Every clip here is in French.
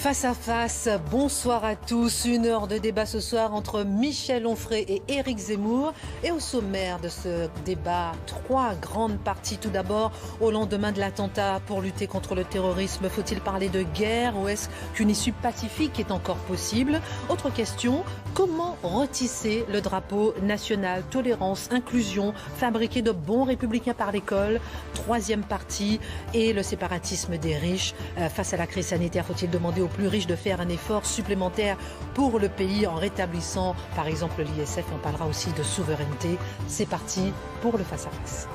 Face à face, bonsoir à tous. Une heure de débat ce soir entre Michel Onfray et Éric Zemmour. Et au sommaire de ce débat, 3 grandes parties. Tout d'abord, au lendemain de l'attentat pour lutter contre le terrorisme, faut-il parler de guerre ou est-ce qu'une issue pacifique est encore possible? Autre question, comment retisser le drapeau national? Tolérance, inclusion, fabriquer de bons républicains par l'école. 3e partie, et le séparatisme des riches. Face à la crise sanitaire, faut-il demander aux plus riches de faire un effort supplémentaire pour le pays en rétablissant par exemple l'ISF? On parlera aussi de souveraineté. C'est parti pour le face-à-face.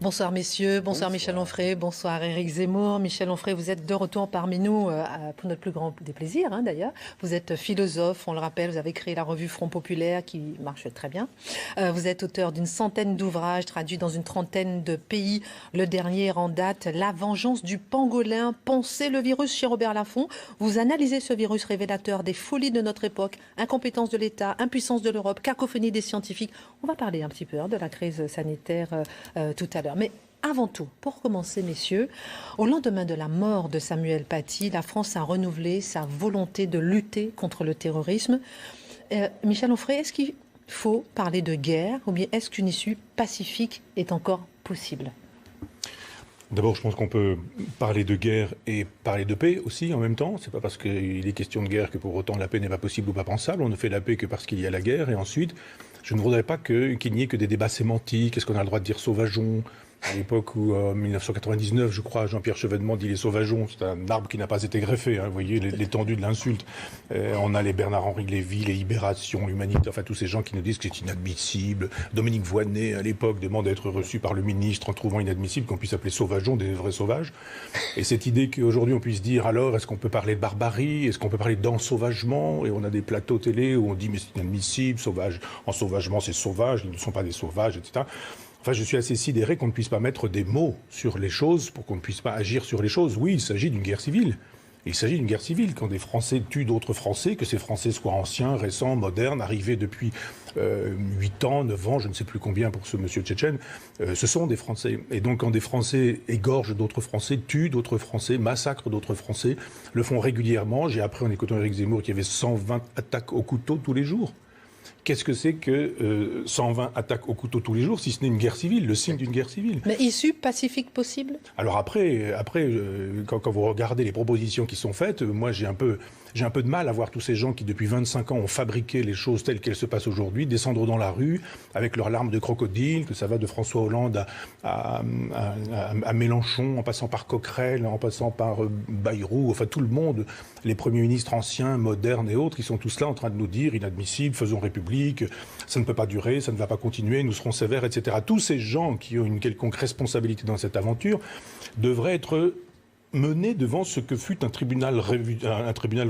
Bonsoir messieurs, bonsoir Michel Onfray, bonsoir Éric Zemmour. Michel Onfray, vous êtes de retour parmi nous pour notre plus grand des plaisirs d'ailleurs. Vous êtes philosophe, on le rappelle, vous avez créé la revue Front Populaire qui marche très bien. Vous êtes auteur d'une centaine d'ouvrages traduits dans une trentaine de pays. Le dernier en date, La vengeance du pangolin, Pensez le virus chez Robert Laffont. Vous analysez ce virus révélateur des folies de notre époque, incompétence de l'État, impuissance de l'Europe, cacophonie des scientifiques. On va parler un petit peu de la crise sanitaire tout à l'heure. Mais avant tout, pour commencer, messieurs, au lendemain de la mort de Samuel Paty, la France a renouvelé sa volonté de lutter contre le terrorisme. Michel Onfray, est-ce qu'il faut parler de guerre ou bien est-ce qu'une issue pacifique est encore possible ? D'abord, je pense qu'on peut parler de guerre et parler de paix aussi en même temps. C'est pas parce qu'il est question de guerre que pour autant la paix n'est pas possible ou pas pensable. On ne fait la paix que parce qu'il y a la guerre. Et ensuite, je ne voudrais pas qu'il n'y ait que des débats sémantiques. Est-ce qu'on a le droit de dire sauvageon ? À l'époque où, en 1999, je crois, Jean-Pierre Chevènement dit les sauvageons, c'est un arbre qui n'a pas été greffé. Vous voyez l'étendue de l'insulte. On a les Bernard-Henri Lévy, les Libérations, l'Humanité, enfin tous ces gens qui nous disent que c'est inadmissible. Dominique Voynet, à l'époque, demande à être reçu par le ministre en trouvant inadmissible qu'on puisse appeler sauvageons des vrais sauvages. Et cette idée qu'aujourd'hui on puisse dire alors, est-ce qu'on peut parler de barbarie? Est-ce qu'on peut parler d'ensauvagement? Et on a des plateaux télé où on dit mais c'est inadmissible, sauvage, ensauvagement c'est sauvage, ils ne sont pas des sauvages, etc. Enfin, je suis assez sidéré qu'on ne puisse pas mettre des mots sur les choses pour qu'on ne puisse pas agir sur les choses. Oui, il s'agit d'une guerre civile. Il s'agit d'une guerre civile. Quand des Français tuent d'autres Français, que ces Français soient anciens, récents, modernes, arrivés depuis 8 ans, 9 ans, je ne sais plus combien pour ce monsieur tchétchène, ce sont des Français. Et donc quand des Français égorgent d'autres Français, tuent d'autres Français, massacrent d'autres Français, le font régulièrement. J'ai appris en écoutant Éric Zemmour qu'il y avait 120 attaques au couteau tous les jours. Qu'est-ce que c'est que 120 attaques au couteau tous les jours, si ce n'est une guerre civile, le signe d'une guerre civile? Mais issue pacifique possible? Alors après quand vous regardez les propositions qui sont faites, moi j'ai un peu de mal à voir tous ces gens qui depuis 25 ans ont fabriqué les choses telles qu'elles se passent aujourd'hui, descendre dans la rue avec leurs larmes de crocodile, que ça va de François Hollande à Mélenchon, en passant par Coquerel, en passant par Bayrou, enfin tout le monde, les premiers ministres anciens, modernes et autres, ils sont tous là en train de nous dire inadmissible, faisons République, ça ne peut pas durer, ça ne va pas continuer, nous serons sévères, etc. Tous ces gens qui ont une quelconque responsabilité dans cette aventure devraient être menés devant ce que fut un tribunal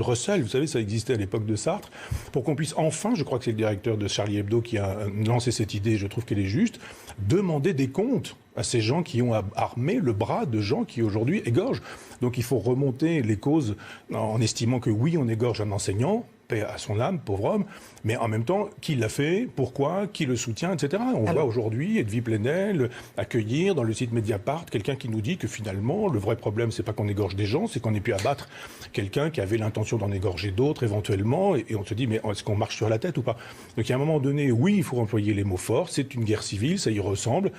Russell, vous savez, ça existait à l'époque de Sartre, pour qu'on puisse enfin, je crois que c'est le directeur de Charlie Hebdo qui a lancé cette idée, je trouve qu'elle est juste, demander des comptes à ces gens qui ont armé le bras de gens qui aujourd'hui égorgent. Donc il faut remonter les causes en estimant que oui, on égorge un enseignant, paix à son âme, pauvre homme, mais en même temps, qui l'a fait, pourquoi, qui le soutient, etc. On voit aujourd'hui Edwy Plenel accueillir dans le site Mediapart quelqu'un qui nous dit que finalement, le vrai problème, c'est pas qu'on égorge des gens, c'est qu'on ait pu abattre quelqu'un qui avait l'intention d'en égorger d'autres éventuellement, et on se dit, mais est-ce qu'on marche sur la tête ou pas? Donc à un moment donné, oui, il faut employer les mots forts, c'est une guerre civile, ça y ressemble,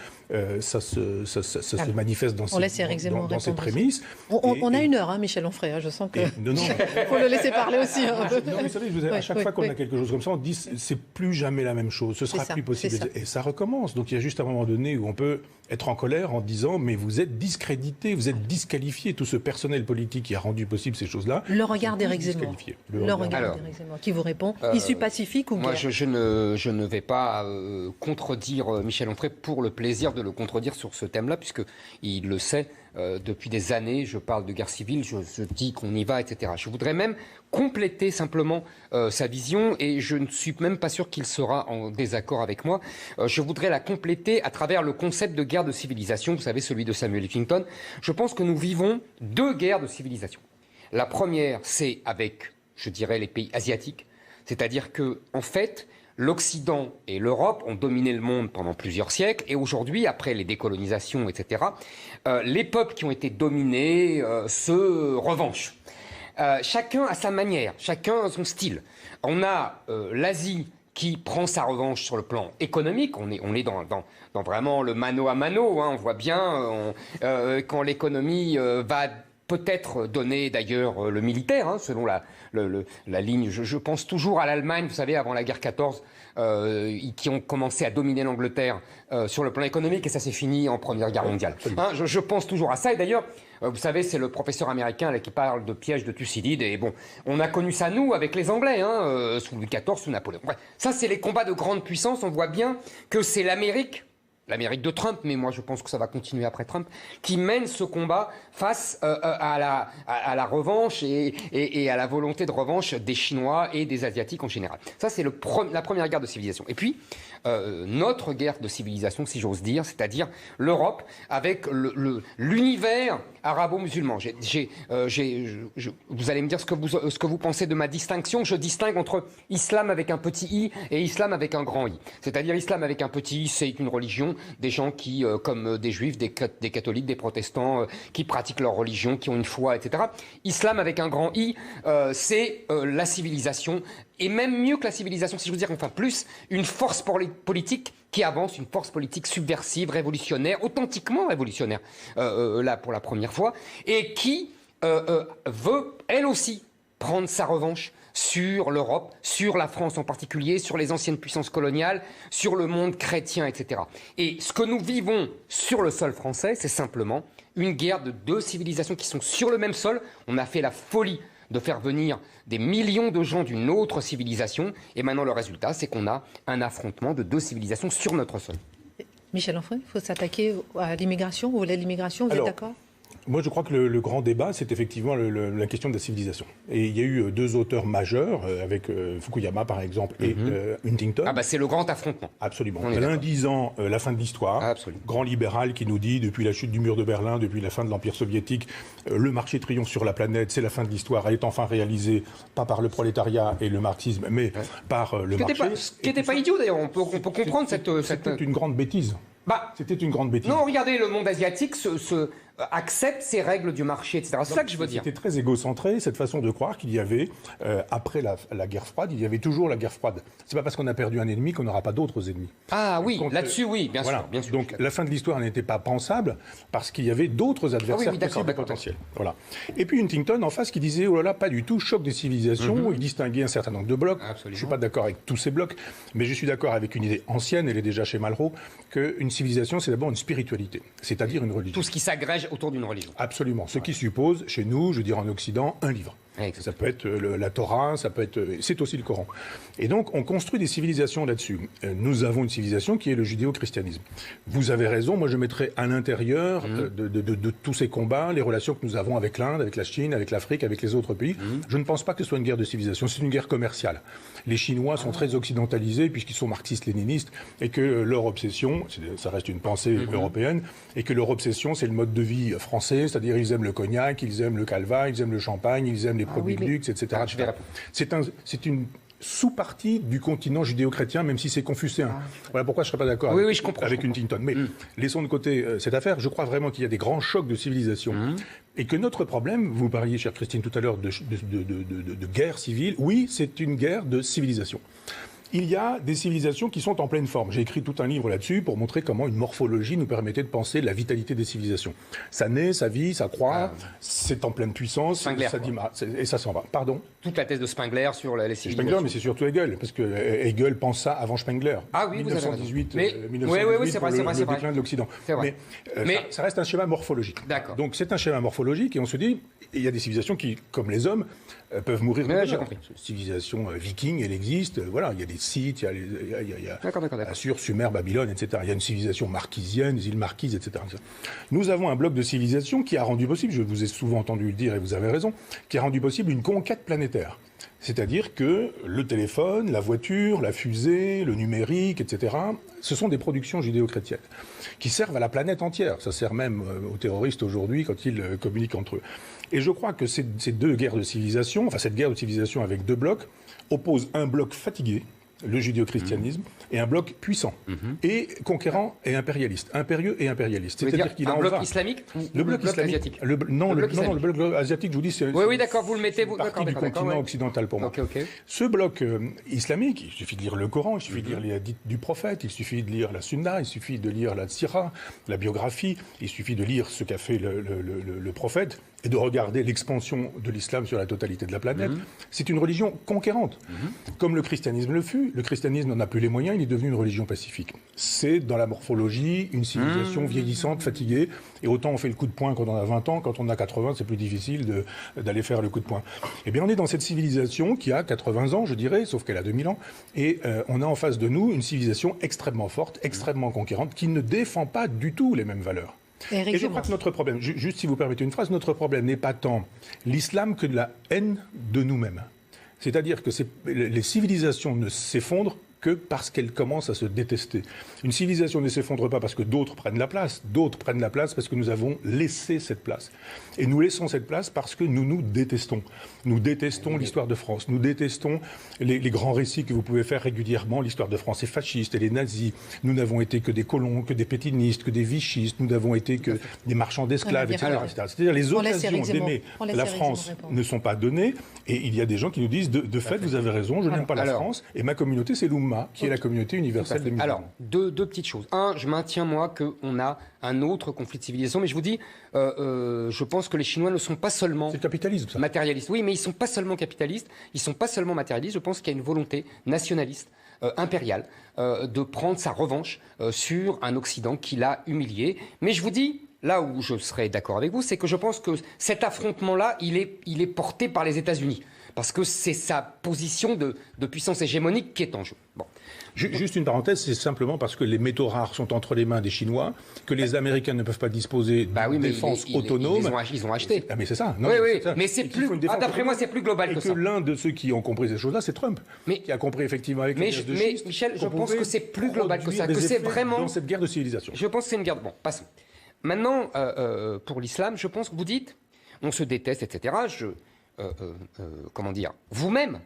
ça se manifeste dans ces prémices. On a une heure, Michel Onfray, je sens que... Il faut le laisser parler aussi. Vous savez, à chaque fois qu'on a quelque chose comme ça, on dit c'est plus jamais la même chose, ce sera plus possible. Et ça recommence. Donc il y a juste un moment donné où on peut être en colère en disant mais vous êtes discrédité, vous êtes disqualifié, tout ce personnel politique qui a rendu possible ces choses-là. Le regard d'Éric Zemmour. Qui vous répond. Issue pacifique ou guerre? Moi, je ne vais pas contredire Michel Onfray pour le plaisir de le contredire sur ce thème-là, puisqu'il le sait. Depuis des années, je parle de guerre civile, je dis qu'on y va, etc. Je voudrais même compléter simplement sa vision, et je ne suis même pas sûr qu'il sera en désaccord avec moi. Je voudrais la compléter à travers le concept de guerre de civilisation, vous savez, celui de Samuel Huntington. Je pense que nous vivons 2 guerres de civilisation. La première, c'est avec, je dirais, les pays asiatiques. C'est-à-dire que, en fait, l'Occident et l'Europe ont dominé le monde pendant plusieurs siècles, et aujourd'hui, après les décolonisations, etc., les peuples qui ont été dominés se revanchent. Chacun à sa manière, chacun a son style. On a l'Asie qui prend sa revanche sur le plan économique. On est dans vraiment le mano à mano. Hein. On voit bien quand l'économie va peut-être donner d'ailleurs le militaire, hein, selon la ligne. Je pense toujours à l'Allemagne, vous savez, avant la guerre 14, qui ont commencé à dominer l'Angleterre sur le plan économique, et ça s'est fini en Première Guerre mondiale. Hein, je pense toujours à ça, et d'ailleurs, vous savez, c'est le professeur américain là, qui parle de piège de Thucydide, et bon, on a connu ça, nous, avec les Anglais, hein, sous Louis XIV, sous Napoléon. Bref, ça, c'est les combats de grande puissance. On voit bien que c'est l'Amérique de Trump, mais moi je pense que ça va continuer après Trump, qui mène ce combat face à la revanche et à la volonté de revanche des Chinois et des Asiatiques en général. Ça, c'est la première guerre de civilisation. Et puis, notre guerre de civilisation, si j'ose dire, c'est-à-dire l'Europe avec l'univers arabo-musulman. Vous allez me dire ce que vous pensez de ma distinction. Je distingue entre islam avec un petit i et islam avec un grand i. C'est-à-dire islam avec un petit i, c'est une religion, des gens qui, comme des juifs, des catholiques, des protestants, qui pratiquent leur religion, qui ont une foi, etc. Islam avec un grand i, c'est la civilisation, et même mieux que la civilisation, si je veux dire, enfin plus, une force politique qui avance, une force politique subversive, révolutionnaire, authentiquement révolutionnaire, là pour la première fois, et qui veut, elle aussi, prendre sa revanche sur l'Europe, sur la France en particulier, sur les anciennes puissances coloniales, sur le monde chrétien, etc. Et ce que nous vivons sur le sol français, c'est simplement une guerre de deux civilisations qui sont sur le même sol. On a fait la folie de faire venir des millions de gens d'une autre civilisation, et maintenant le résultat, c'est qu'on a un affrontement de deux civilisations sur notre sol. Michel Onfray, il faut s'attaquer à l'immigration, ou à l'immigration, vous êtes d'accord ? Moi, je crois que le grand débat, c'est effectivement la question de la civilisation. Et il y a eu deux auteurs majeurs, avec Fukuyama, par exemple, et Huntington. Ah bah c'est le grand affrontement. Absolument. L'un disant la fin de l'histoire, grand libéral qui nous dit, depuis la chute du mur de Berlin, depuis la fin de l'Empire soviétique, le marché triomphe sur la planète, c'est la fin de l'histoire, elle est enfin réalisée, pas par le prolétariat et le marxisme, mais par le marché. Ce qui n'était pas idiot, d'ailleurs, on peut comprendre cette... C'était une grande bêtise. C'était une grande bêtise. Non, regardez, le monde asiatique accepte ces règles du marché, etc. C'est ça que je veux dire. C'était très égocentré, cette façon de croire qu'il y avait, après la guerre froide, il y avait toujours la guerre froide. C'est pas parce qu'on a perdu un ennemi qu'on n'aura pas d'autres ennemis. Ah oui, là-dessus, oui, bien sûr. Donc la fin de l'histoire n'était pas pensable parce qu'il y avait d'autres adversaires possibles et potentiels. Voilà. Et puis Huntington, en face, qui disait, oh là là, pas du tout, choc des civilisations. Il distinguait un certain nombre de blocs. Absolument. Je suis pas d'accord avec tous ces blocs, mais je suis d'accord avec une idée ancienne, elle est déjà chez Malraux, qu'une civilisation, c'est d'abord une spiritualité, c'est-à-dire une religion. Tout ce qui s'agrège autour d'une religion. Absolument. Ce qui suppose, chez nous, je veux dire en Occident, un livre. Ça peut être la Torah, ça peut être... C'est aussi le Coran. Et donc, on construit des civilisations là-dessus. Nous avons une civilisation qui est le judéo-christianisme. Vous avez raison, moi je mettrais à l'intérieur de tous ces combats les relations que nous avons avec l'Inde, avec la Chine, avec l'Afrique, avec les autres pays. Je ne pense pas que ce soit une guerre de civilisation, c'est une guerre commerciale. Les Chinois sont très occidentalisés puisqu'ils sont marxistes-léninistes et que leur obsession, ça reste une pensée européenne, et que leur obsession c'est le mode de vie français, c'est-à-dire ils aiment le cognac, ils aiment le calva, ils aiment le champagne, ils aiment les produits de luxe, etc. C'est une sous-partie du continent judéo-chrétien, même si c'est confucéen. Voilà pourquoi je ne serais pas d'accord avec Huntington. Mais laissons de côté cette affaire. Je crois vraiment qu'il y a des grands chocs de civilisation. Et que notre problème, vous parliez, chère Christine, tout à l'heure de guerre civile. Oui, c'est une guerre de civilisation. Il y a des civilisations qui sont en pleine forme. J'ai écrit tout un livre là-dessus pour montrer comment une morphologie nous permettait de penser la vitalité des civilisations. Ça naît, ça vit, ça croît, c'est en pleine puissance, Spengler, et ça s'en va. Pardon ? Toute la thèse de Spengler sur les civilisations. Spengler, mais c'est surtout Hegel, parce que Hegel pense ça avant Spengler. Ah oui, 1918, vous avez raison. 1918 c'est pour vrai, le déclin de l'Occident. Mais ça reste un schéma morphologique. D'accord. Donc c'est un schéma morphologique, et on se dit, il y a des civilisations qui, comme les hommes, peuvent mourir. J'ai compris. Civilisation viking, elle existe. Voilà, il y a des Scythes, il y a Assur, Sumer, Babylone, etc. Il y a une civilisation marquisienne, des îles Marquises, etc. Nous avons un bloc de civilisation qui a rendu possible, je vous ai souvent entendu le dire et vous avez raison, qui a rendu possible une conquête planétaire. C'est-à-dire que le téléphone, la voiture, la fusée, le numérique, etc., ce sont des productions judéo-chrétiennes qui servent à la planète entière. Ça sert même aux terroristes aujourd'hui quand ils communiquent entre eux. Et je crois que ces deux guerres de civilisation, enfin cette guerre de civilisation avec deux blocs, oppose un bloc fatigué, le judéo-christianisme, et un bloc puissant, et conquérant et impérialiste, impérieux et impérialiste. C'est-à-dire qu'il un bloc islamique ou le bloc asiatique le bloc asiatique, je vous dis, c'est oui, d'accord, vous le mettez, partie du continent occidental pour moi. Ce bloc islamique, il suffit de lire le Coran, il suffit de lire les hadiths du prophète, il suffit de lire la Sunna, il suffit de lire la Sira, la biographie, il suffit de lire ce qu'a fait le prophète, et de regarder l'expansion de l'islam sur la totalité de la planète. C'est une religion conquérante. Comme le christianisme le fut, le christianisme n'en a plus les moyens, il est devenu une religion pacifique. C'est dans la morphologie une civilisation vieillissante, fatiguée, et autant on fait le coup de poing quand on a 20 ans, quand on a 80, c'est plus difficile d'aller faire le coup de poing. Eh bien, on est dans cette civilisation qui a 80 ans, je dirais, sauf qu'elle a 2000 ans, et on a en face de nous une civilisation extrêmement forte, extrêmement conquérante, qui ne défend pas du tout les mêmes valeurs. Et je crois que notre problème, juste si vous permettez une phrase, notre problème n'est pas tant l'islam que de la haine de nous-mêmes. C'est-à-dire que les civilisations ne s'effondrent que parce qu'elles commencent à se détester. Une civilisation ne s'effondre pas parce que d'autres prennent la place parce que nous avons laissé cette place. Et nous laissons cette place parce que nous nous détestons. Nous détestons l'histoire de France, nous détestons les grands récits que vous pouvez faire régulièrement. L'histoire de France est fasciste, elle est nazie. Nous n'avons été que des colons, que des pétinistes, que des vichistes, nous n'avons été que des marchands d'esclaves, etc. C'est-à-dire les occasions d'aimer la France ne sont pas données. Et il y a des gens qui nous disent, de fait, vous avez raison, je n'aime pas la France, et ma communauté, c'est l'Oumma, qui est la communauté universelle des musulmans. Alors, deux petites choses. Un, je maintiens, moi, qu'on a un autre conflit de civilisation, mais je vous dis, je pense que les Chinois ne sont pas seulement... C'est le capitalisme, ça. Matérialistes. Oui, mais ils ne sont pas seulement capitalistes, ils ne sont pas seulement matérialistes, je pense qu'il y a une volonté nationaliste, impériale, de prendre sa revanche sur un Occident qui l'a humilié. Mais je vous dis... Là où je serais d'accord avec vous, c'est que je pense que cet affrontement-là, il est porté par les États-Unis. Parce que c'est sa position de puissance hégémonique qui est en jeu. Bon. Juste une parenthèse, c'est simplement parce que les métaux rares sont entre les mains des Chinois, que les Américains ne peuvent pas disposer d'une défense autonome. Ils ont acheté. Ah, mais c'est ça. Non, oui, mais c'est plus. D'après moi, c'est plus global que ça. Et que l'un de ceux qui ont compris ces choses-là, c'est Trump, qui a compris effectivement avec les gaz de schiste. Mais Michel, je pense que c'est plus global que ça, que c'est vraiment dans cette guerre de civilisation. Je pense que c'est une guerre. Bon, passons. Maintenant, pour l'islam, je pense que vous dites, on se déteste, etc. Comment dire, vous-même,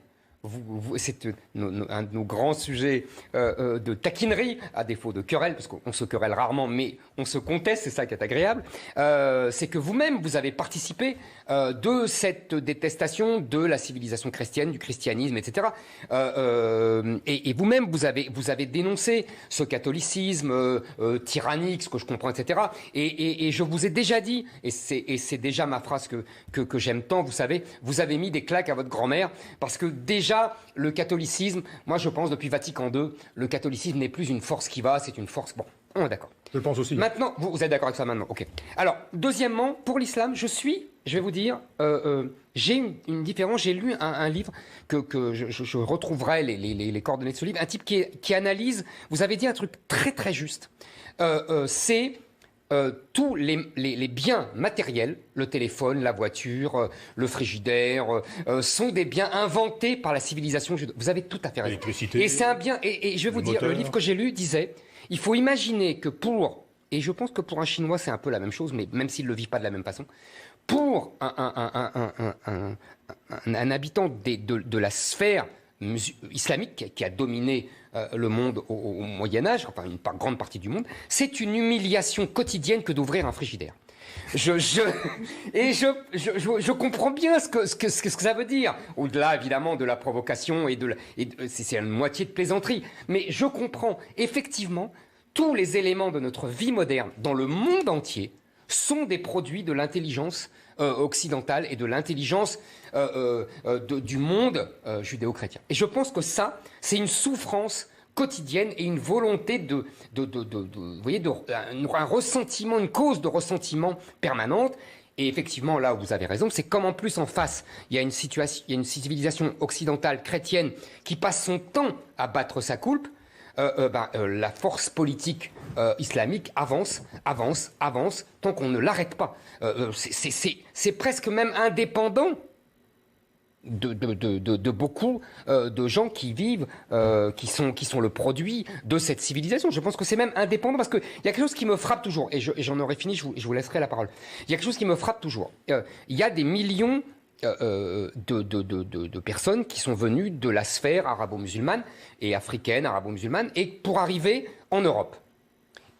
c'est un de nos grands sujets de taquinerie, à défaut de querelle, parce qu'on se querelle rarement, mais on se conteste, c'est ça qui est agréable, c'est que vous-même, vous avez participé de cette détestation de la civilisation chrétienne, du christianisme, etc. Et vous-même, vous avez dénoncé ce catholicisme tyrannique, ce que je comprends, etc. Et je vous ai déjà dit, et c'est déjà ma phrase que j'aime tant, vous savez, vous avez mis des claques à votre grand-mère, parce que déjà, le catholicisme, moi je pense depuis Vatican II, le catholicisme n'est plus une force qui va, c'est une force... Bon, on est d'accord. Je le pense aussi. Maintenant, vous êtes d'accord avec ça maintenant, ok. Alors, deuxièmement, pour l'islam, je vais vous dire, j'ai une différence, j'ai lu un livre que je retrouverai les coordonnées de ce livre, un type qui analyse, vous avez dit un truc très très juste, c'est... tous les biens matériels, le téléphone, la voiture, le frigidaire, sont des biens inventés par la civilisation juive. Vous avez tout à fait raison. L'électricité. Et c'est un bien. Et je vais vous dire, le livre que j'ai lu disait, il faut imaginer que et je pense que pour un Chinois c'est un peu la même chose, mais même s'il ne le vit pas de la même façon, pour un habitant de la sphère islamique qui a dominé le monde au Moyen-Âge, enfin une grande partie du monde, c'est une humiliation quotidienne que d'ouvrir un frigidaire. Je comprends bien ce que ça veut dire, au-delà évidemment de la provocation c'est une moitié de plaisanterie, mais je comprends effectivement tous les éléments de notre vie moderne dans le monde entier sont des produits de l'intelligence occidentale et de l'intelligence du monde judéo-chrétien. Et je pense que ça, c'est une souffrance quotidienne et une volonté vous voyez, un ressentiment, une cause de ressentiment permanente. Et effectivement, là où vous avez raison, c'est comme en plus en face, il y a une civilisation occidentale chrétienne qui passe son temps à battre sa coulpe. La force politique islamique avance, tant qu'on ne l'arrête pas. C'est presque même indépendant de beaucoup de gens qui vivent, qui sont le produit de cette civilisation. Je pense que c'est même indépendant, parce qu'il y a quelque chose qui me frappe toujours, et j'en aurai fini, je vous laisserai la parole. Il y a quelque chose qui me frappe toujours. Il y a des millions de personnes qui sont venues de la sphère arabo-musulmane et africaine, arabo-musulmane, et pour arriver en Europe.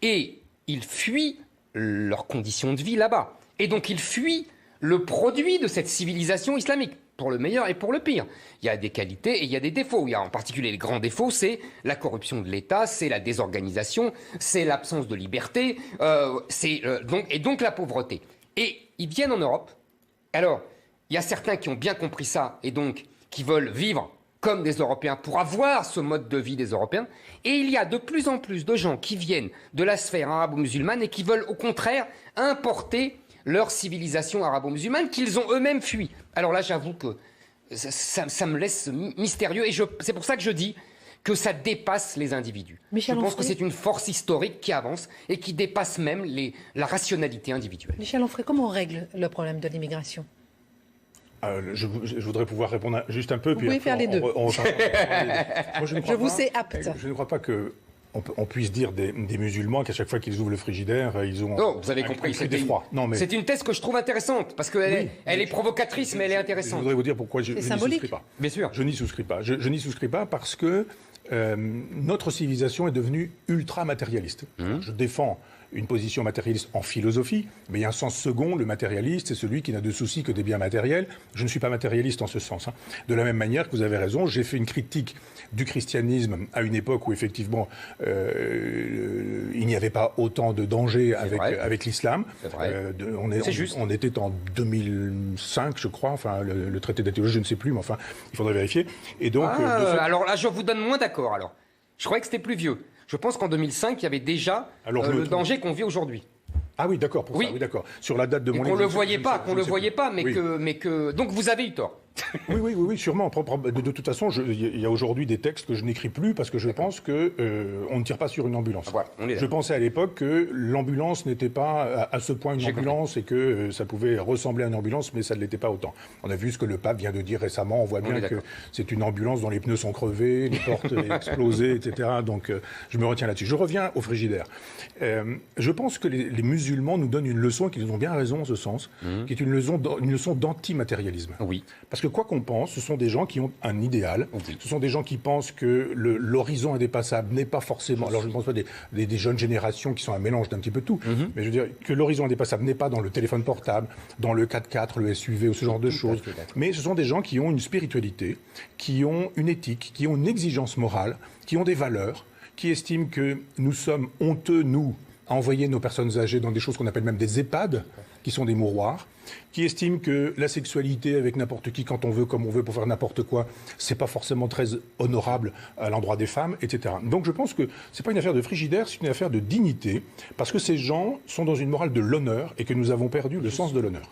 Et ils fuient leurs conditions de vie là-bas. Et donc ils fuient le produit de cette civilisation islamique, pour le meilleur et pour le pire. Il y a des qualités et il y a des défauts. Il y a en particulier les grands défauts, c'est la corruption de l'État, c'est la désorganisation, c'est l'absence de liberté, donc la pauvreté. Et ils viennent en Europe. Alors, il y a certains qui ont bien compris ça et donc qui veulent vivre comme des Européens pour avoir ce mode de vie des Européens. Et il y a de plus en plus de gens qui viennent de la sphère arabo-musulmane et qui veulent au contraire importer leur civilisation arabo-musulmane qu'ils ont eux-mêmes fui. Alors là, j'avoue que ça me laisse mystérieux et c'est pour ça que je dis que ça dépasse les individus. Je pense que c'est une force historique qui avance et qui dépasse même la rationalité individuelle. Michel Onfray, comment on règle le problème de l'immigration ? Je voudrais pouvoir répondre juste un peu. Vous pouvez faire les deux. Moi, je vous sais apte. Je ne crois pas qu'on puisse dire des musulmans qu'à chaque fois qu'ils ouvrent le frigidaire, ils ont non, vous avez compris, c'est une thèse que je trouve intéressante, parce qu'elle est provocatrice, mais elle est intéressante. Je voudrais vous dire pourquoi je n'y souscris pas. Bien sûr. Je n'y souscris pas. Je n'y souscris pas parce que notre civilisation est devenue ultra-matérialiste. Je défends une position matérialiste en philosophie, mais il y a un sens second, le matérialiste, c'est celui qui n'a de soucis que des biens matériels. Je ne suis pas matérialiste en ce sens. De la même manière que vous avez raison, j'ai fait une critique du christianisme à une époque où effectivement il n'y avait pas autant de danger avec l'islam. On était en 2005, je crois, enfin le traité d'Athéologie, je ne sais plus, mais enfin, il faudrait vérifier. Et donc, alors là, je vous donne moins d'accord alors. Je croyais que c'était plus vieux. Je pense qu'en 2005, il y avait déjà le danger qu'on vit aujourd'hui. Ah oui, d'accord, ça, oui, d'accord. Sur la date de mon livre. Qu'on ne le voyait pas, mais que... Donc vous avez eu tort. Oui, sûrement. De toute façon, il y a aujourd'hui des textes que je n'écris plus parce que je pense qu'on ne tire pas sur une ambulance. Voilà, je pensais à l'époque que l'ambulance n'était pas à ce point une ambulance et que ça pouvait ressembler à une ambulance, mais ça ne l'était pas autant. On a vu ce que le pape vient de dire récemment. On voit bien que c'est une ambulance dont les pneus sont crevés, les portes explosées, etc. Donc je me retiens là-dessus. Je reviens au frigidaire. Je pense que les musulmans nous donnent une leçon, et qu'ils ont bien raison en ce sens, qui est une leçon d'antimatérialisme. Oui. Parce que quoi qu'on pense, ce sont des gens qui ont un idéal. Ce sont des gens qui pensent que l'horizon indépassable n'est pas forcément... Alors je ne pense pas des jeunes générations qui sont un mélange d'un petit peu tout, mais je veux dire que l'horizon indépassable n'est pas dans le téléphone portable, dans le 4x4, le SUV ou ce genre de choses. Mais ce sont des gens qui ont une spiritualité, qui ont une éthique, qui ont une exigence morale, qui ont des valeurs, qui estiment que nous sommes honteux, nous, à envoyer nos personnes âgées dans des choses qu'on appelle même des EHPAD, qui sont des mouroirs, qui estiment que la sexualité avec n'importe qui, quand on veut, comme on veut, pour faire n'importe quoi, c'est pas forcément très honorable à l'endroit des femmes, etc. Donc je pense que c'est pas une affaire de frigidaire, c'est une affaire de dignité, parce que ces gens sont dans une morale de l'honneur et que nous avons perdu le sens de l'honneur.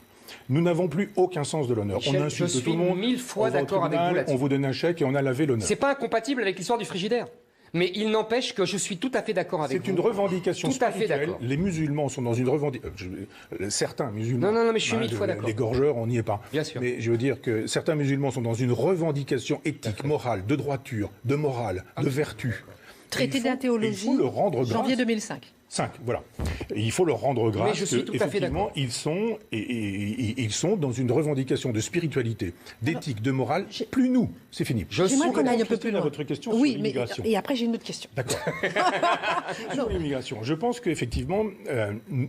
Nous n'avons plus aucun sens de l'honneur. On insulte tout le monde. Je suis 1000 fois d'accord avec vous là-dessus. On vous donne un chèque et on a lavé l'honneur. C'est pas incompatible avec l'histoire du frigidaire. Mais il n'empêche que je suis tout à fait d'accord avec vous. C'est une revendication spirituelle. Tout à fait d'accord. Les musulmans sont dans une revendication... certains musulmans... Non, mais je suis 1000 fois d'accord. Les gorgeurs, on n'y est pas. Bien sûr. Mais je veux dire que certains musulmans sont dans une revendication éthique, morale, de droiture, de morale, de vertu. Traité d'Athéologie, il faut le rendre grâce. Janvier 2005. Voilà. Et il faut leur rendre grâce. Mais je suis tout à fait d'accord. Ils sont dans une revendication de spiritualité, d'éthique, de morale. Plus nous, c'est fini. J'aimerais qu'on aille un peu plus loin. À votre question sur l'immigration. Et après j'ai une autre question. D'accord. Sur l'immigration, je pense qu'effectivement,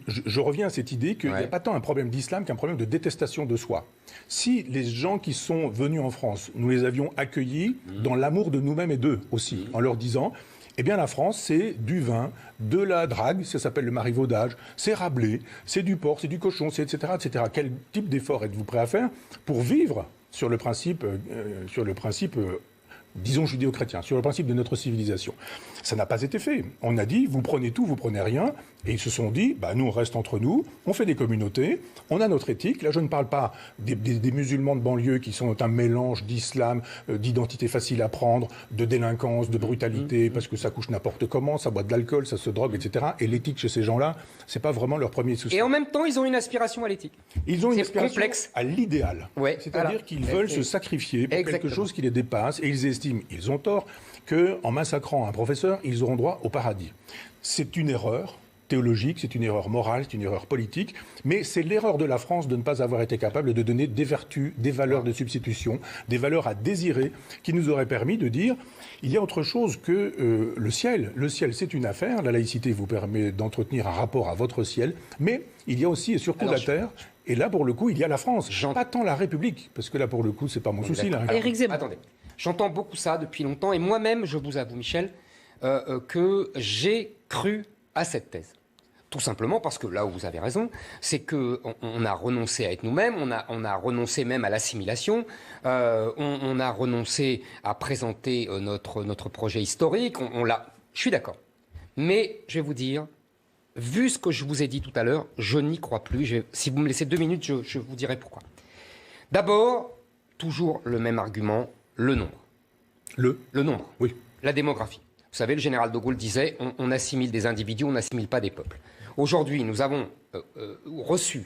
je reviens à cette idée qu'il n'y a pas tant un problème d'islam qu'un problème de détestation de soi. Si les gens qui sont venus en France, nous les avions accueillis dans l'amour de nous-mêmes et d'eux aussi, en leur disant... Eh bien, la France, c'est du vin, de la drague, ça s'appelle le marivaudage, c'est Rabelais, c'est du porc, c'est du cochon, c'est etc., etc. Quel type d'effort êtes-vous prêt à faire pour vivre sur le principe disons judéo-chrétien, sur le principe de notre civilisation? Ça n'a pas été fait. On a dit, vous prenez tout, vous prenez rien. Et ils se sont dit, nous, on reste entre nous, on fait des communautés, on a notre éthique. Là, je ne parle pas des musulmans de banlieue qui sont un mélange d'islam, d'identité facile à prendre, de délinquance, de brutalité, parce que ça couche n'importe comment, ça boit de l'alcool, ça se drogue, etc. Et l'éthique chez ces gens-là, c'est pas vraiment leur premier souci. Et en même temps, ils ont une aspiration à l'éthique. Ils ont une aspiration à l'idéal. C'est-à-dire qu'ils veulent se sacrifier pour quelque chose qui les dépasse, et ils estiment, ils ont tort, qu'en massacrant un professeur, ils auront droit au paradis. C'est une erreur théologique, c'est une erreur morale, c'est une erreur politique, mais c'est l'erreur de la France de ne pas avoir été capable de donner des vertus, des valeurs de substitution, des valeurs à désirer, qui nous auraient permis de dire il y a autre chose que le ciel. Le ciel, c'est une affaire, la laïcité vous permet d'entretenir un rapport à votre ciel, mais il y a aussi et surtout la terre. Et là, pour le coup, il y a la France, pas tant la République, parce que là, pour le coup, c'est pas mon souci. Éric Zemmour. Attendez, j'entends beaucoup ça depuis longtemps, et moi-même, je vous avoue, Michel, que j'ai cru à cette thèse. Tout simplement parce que là où vous avez raison, c'est qu'on a renoncé à être nous-mêmes, on a renoncé même à l'assimilation, on a renoncé à présenter notre projet historique, je suis d'accord. Mais je vais vous dire, vu ce que je vous ai dit tout à l'heure, je n'y crois plus. Si vous me laissez 2 minutes, je vous dirai pourquoi. D'abord, toujours le même argument, le nombre. Le nombre. Oui. La démographie. Vous savez, le général de Gaulle disait on assimile des individus, on n'assimile pas des peuples. Aujourd'hui, nous avons reçu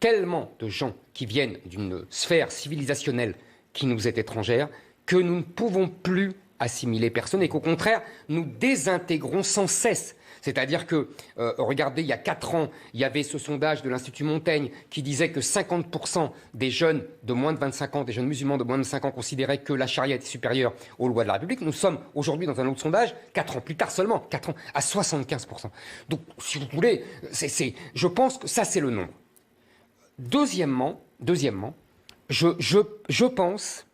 tellement de gens qui viennent d'une sphère civilisationnelle qui nous est étrangère que nous ne pouvons plus assimiler personne et qu'au contraire, nous désintégrons sans cesse. C'est-à-dire que, regardez, il y a 4 ans, il y avait ce sondage de l'Institut Montaigne qui disait que 50% des jeunes de moins de 25 ans, des jeunes musulmans de moins de 25 ans considéraient que la charia était supérieure aux lois de la République. Nous sommes aujourd'hui dans un autre sondage, 4 ans plus tard seulement, 4 ans, à 75%. Donc, si vous voulez, je pense que ça, c'est le nombre. Deuxièmement, je pense,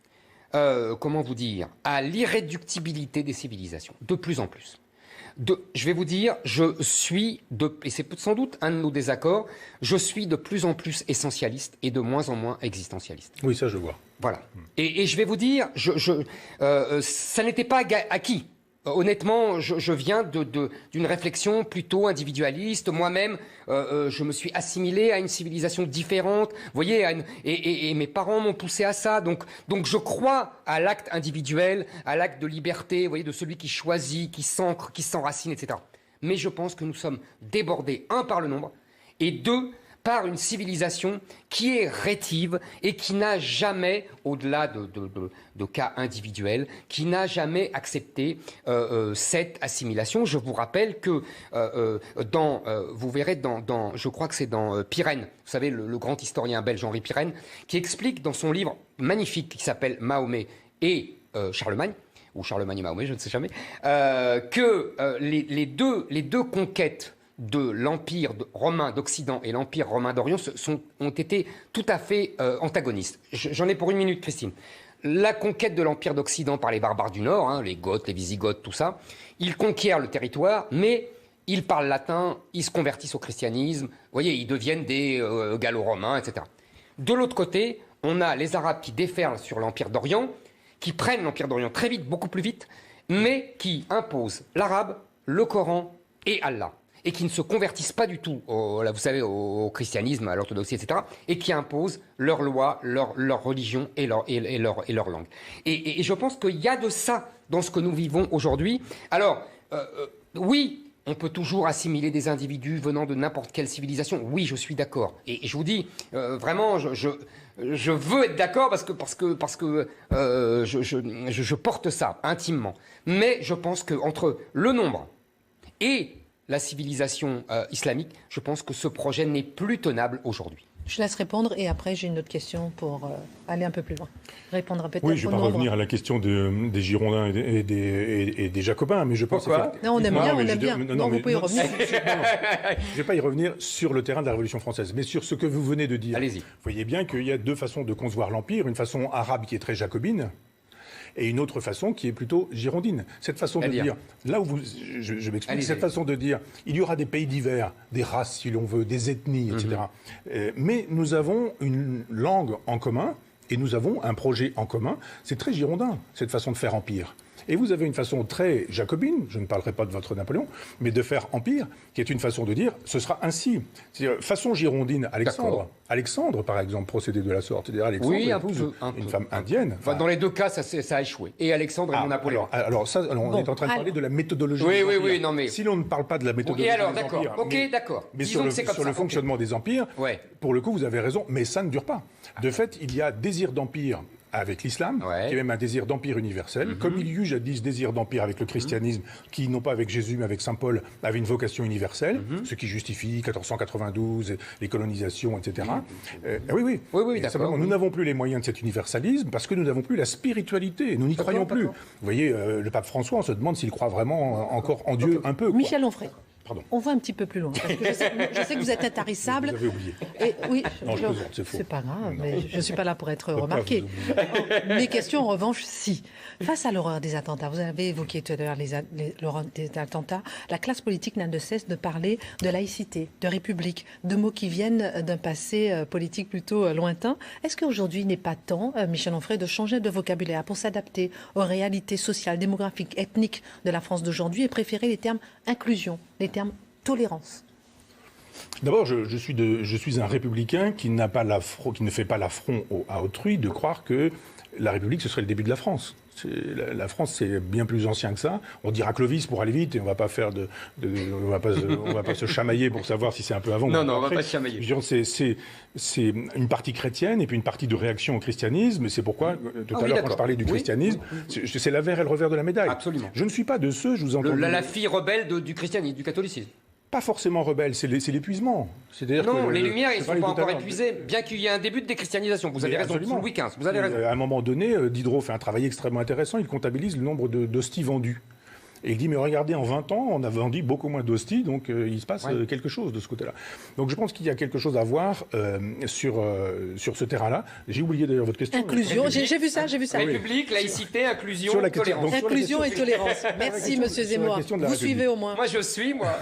comment vous dire, à l'irréductibilité des civilisations, de plus en plus. Je vais vous dire, et c'est sans doute un de nos désaccords, je suis de plus en plus essentialiste et de moins en moins existentialiste. Oui, ça je vois. Voilà. Et je vais vous dire, ça n'était pas acquis. Honnêtement, je viens d'une réflexion plutôt individualiste. Moi-même, je me suis assimilé à une civilisation différente. Vous voyez, et mes parents m'ont poussé à ça. Donc je crois à l'acte individuel, à l'acte de liberté, vous voyez, de celui qui choisit, qui s'ancre, qui s'enracine, etc. Mais je pense que nous sommes débordés, 1, par le nombre, et 2, par une civilisation qui est rétive et qui n'a jamais, au-delà de cas individuels, qui n'a jamais accepté cette assimilation. Je vous rappelle que vous verrez je crois que c'est dans Pirenne, vous savez, le grand historien belge Henri Pirenne, qui explique dans son livre magnifique qui s'appelle Mahomet et Charlemagne, ou Charlemagne et Mahomet, je ne sais jamais, que les deux conquêtes de l'Empire romain d'Occident et l'Empire romain d'Orient ont été tout à fait antagonistes. J'en ai pour 1 minute, Christine. La conquête de l'Empire d'Occident par les barbares du Nord, les Goths, les Visigoths, tout ça, ils conquièrent le territoire, mais ils parlent latin, ils se convertissent au christianisme, vous voyez, ils deviennent des gallo-romains, etc. De l'autre côté, on a les Arabes qui déferlent sur l'Empire d'Orient, qui prennent l'Empire d'Orient très vite, beaucoup plus vite, mais qui imposent l'arabe, le Coran et Allah, et qui ne se convertissent pas du tout, vous savez, au christianisme, à l'orthodoxie, etc., et qui imposent leurs lois, leur religion et leur langue. Et je pense qu'il y a de ça dans ce que nous vivons aujourd'hui. Alors, oui, on peut toujours assimiler des individus venant de n'importe quelle civilisation. Oui, je suis d'accord. Et je vous dis, vraiment, je veux être d'accord parce que je porte ça intimement. Mais je pense qu'entre le nombre et la civilisation islamique, je pense que ce projet n'est plus tenable aujourd'hui. Je laisse répondre et après j'ai une autre question pour aller un peu plus loin. Répondre peut-être au nombre. Oui, je ne vais pas revenir à la question des Girondins et des Jacobins, mais je pense... Pourquoi ? Non, on aime bien. Non, vous pouvez y revenir. Je ne vais pas y revenir sur le terrain de la Révolution française, mais sur ce que vous venez de dire. Allez-y. Vous voyez bien qu'il y a 2 façons de concevoir l'Empire, une façon arabe qui est très jacobine, et une autre façon qui est plutôt girondine. Cette façon de dire, là où je m'explique, cette façon de dire, il y aura des pays divers, des races si l'on veut, des ethnies, etc. Mais nous avons une langue en commun et nous avons un projet en commun. C'est très girondin, cette façon de faire empire. Et vous avez une façon très jacobine, je ne parlerai pas de votre Napoléon, mais de faire empire, qui est une façon de dire, ce sera ainsi. C'est-à-dire, façon girondine, Alexandre, par exemple, procédait de la sorte. C'est-à-dire, Alexandre épouse une femme indienne. Enfin, dans les 2 cas, ça a échoué. Et Alexandre et Napoléon. Alors ça, on est en train de parler de la méthodologie. Oui, non mais... Si l'on ne parle pas de la méthodologie des empires... d'accord. Mais sur le fonctionnement des empires, pour le coup, vous avez raison, mais ça ne dure pas. De fait, il y a désir d'empire avec l'islam, Ouais. qui est même un désir d'empire universel, comme il y eut jadis désir d'empire avec le christianisme, qui, non pas avec Jésus, mais avec Saint Paul, avait une vocation universelle, ce qui justifie 1492, les colonisations, etc. Oui, d'accord. Simplement, nous n'avons plus les moyens de cet universalisme parce que nous n'avons plus la spiritualité, nous n'y croyons plus. Vous voyez, le pape François, on se demande s'il croit vraiment encore en Dieu un peu. Michel Onfray. Pardon. On va un petit peu plus loin. Parce que je sais que vous êtes intarissable. Vous avez oublié. Et, oui, Non, je plaisante, c'est faux. C'est pas grave, Non. mais je ne suis pas là pour être Faut pas remarquée. vous oublier. Mes questions, en revanche, si. Face à l'horreur des attentats, vous avez évoqué tout à l'heure l'horreur des attentats, la classe politique n'a de cesse de parler de laïcité, de république, de mots qui viennent d'un passé politique plutôt lointain. Est-ce qu'aujourd'hui, il n'est pas temps, Michel Onfray, de changer de vocabulaire pour s'adapter aux réalités sociales, démographiques, ethniques de la France d'aujourd'hui et préférer les termes inclusion, les termes tolérance? D'abord, je suis un républicain qui ne fait pas l'affront à autrui de croire que la République, ce serait le début de la France. La France, c'est bien plus ancien que ça. On dira Clovis pour aller vite et on va pas faire on va pas se chamailler pour savoir si c'est un peu avant. Non, ou on va après. pas se chamailler. Je veux dire, c'est une partie chrétienne et puis une partie de réaction au christianisme. C'est pourquoi, tout à l'heure, quand je parlais du christianisme, c'est l'avers et le revers de la médaille. Absolument. Je ne suis pas de ceux, je vous entends. La fille rebelle du christianisme, du catholicisme. Pas forcément rebelle, c'est l'épuisement. Non, les Lumières, ils ne sont pas encore épuisés. épuisés, bien qu'il y ait un début de déchristianisation. Vous avez raison, Absolument. sous Louis XV, vous avez raison. À un moment donné, Diderot fait un travail extrêmement intéressant. Il comptabilise le nombre d'hosties vendues. Et il dit, mais regardez, en 20 ans, on a vendu beaucoup moins d'hosties, donc il se passe quelque chose de ce côté-là. Donc je pense qu'il y a quelque chose à voir sur ce terrain-là. J'ai oublié d'ailleurs votre question. Inclusion, j'ai vu ça. République, laïcité, inclusion, Sur la question- tolérance. donc, sur la Inclusion et question- tolérance. Merci, monsieur sur la Zemmour. question de la Vous République. suivez au moins. Moi, je suis, moi.